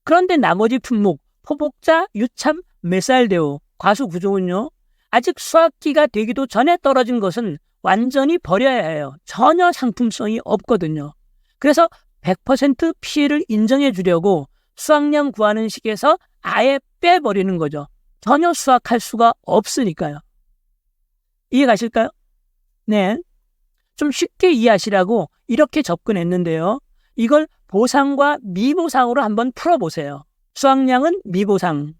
그런데 나머지 품목, 포복자, 유참, 메살대오, 과수 구종은요. 아직 수확기가 되기도 전에 떨어진 것은 완전히 버려야 해요. 전혀 상품성이 없거든요. 그래서 100% 피해를 인정해 주려고 수확량 구하는 식에서 아예 빼버리는 거죠. 전혀 수확할 수가 없으니까요. 이해 가실까요? 네. 좀 쉽게 이해하시라고 이렇게 접근했는데요. 이걸 보상과 미보상으로 한번 풀어보세요. 수확량은 미보상.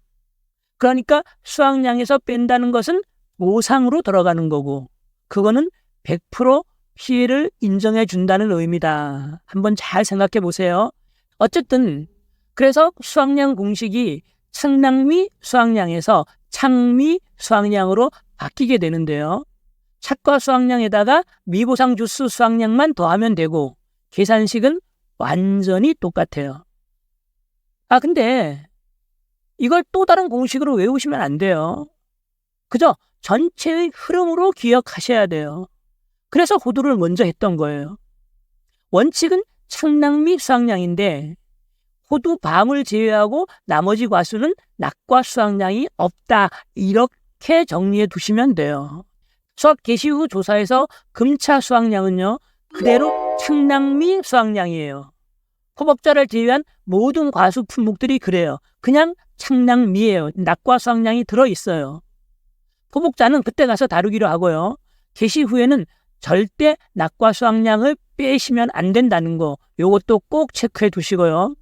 그러니까 수확량에서 뺀다는 것은 보상으로 들어가는 거고, 그거는 100% 피해를 인정해 준다는 의미다. 한번 잘 생각해 보세요. 어쨌든 그래서 수확량 공식이 창낭미 수확량에서 창미 수확량으로 바뀌게 되는데요. 착과 수확량에다가 미보상 주스 수확량만 더하면 되고 계산식은 완전히 똑같아요. 근데 이걸 또 다른 공식으로 외우시면 안 돼요. 그저 전체의 흐름으로 기억하셔야 돼요. 그래서 호두를 먼저 했던 거예요. 원칙은 창낭미 수확량인데 호두 밤을 제외하고 나머지 과수는 낙과 수확량이 없다. 이렇게 정리해 두시면 돼요. 수확 개시 후 조사에서 금차 수확량은요. 그대로 창낭미 수확량이에요. 호법자를 제외한 모든 과수 품목들이 그래요. 그냥 창낭미예요. 낙과 수확량이 들어있어요. 호복자는 그때 가서 다루기로 하고요. 개시 후에는 절대 낙과 수확량을 빼시면 안 된다는 거, 요것도 꼭 체크해 두시고요.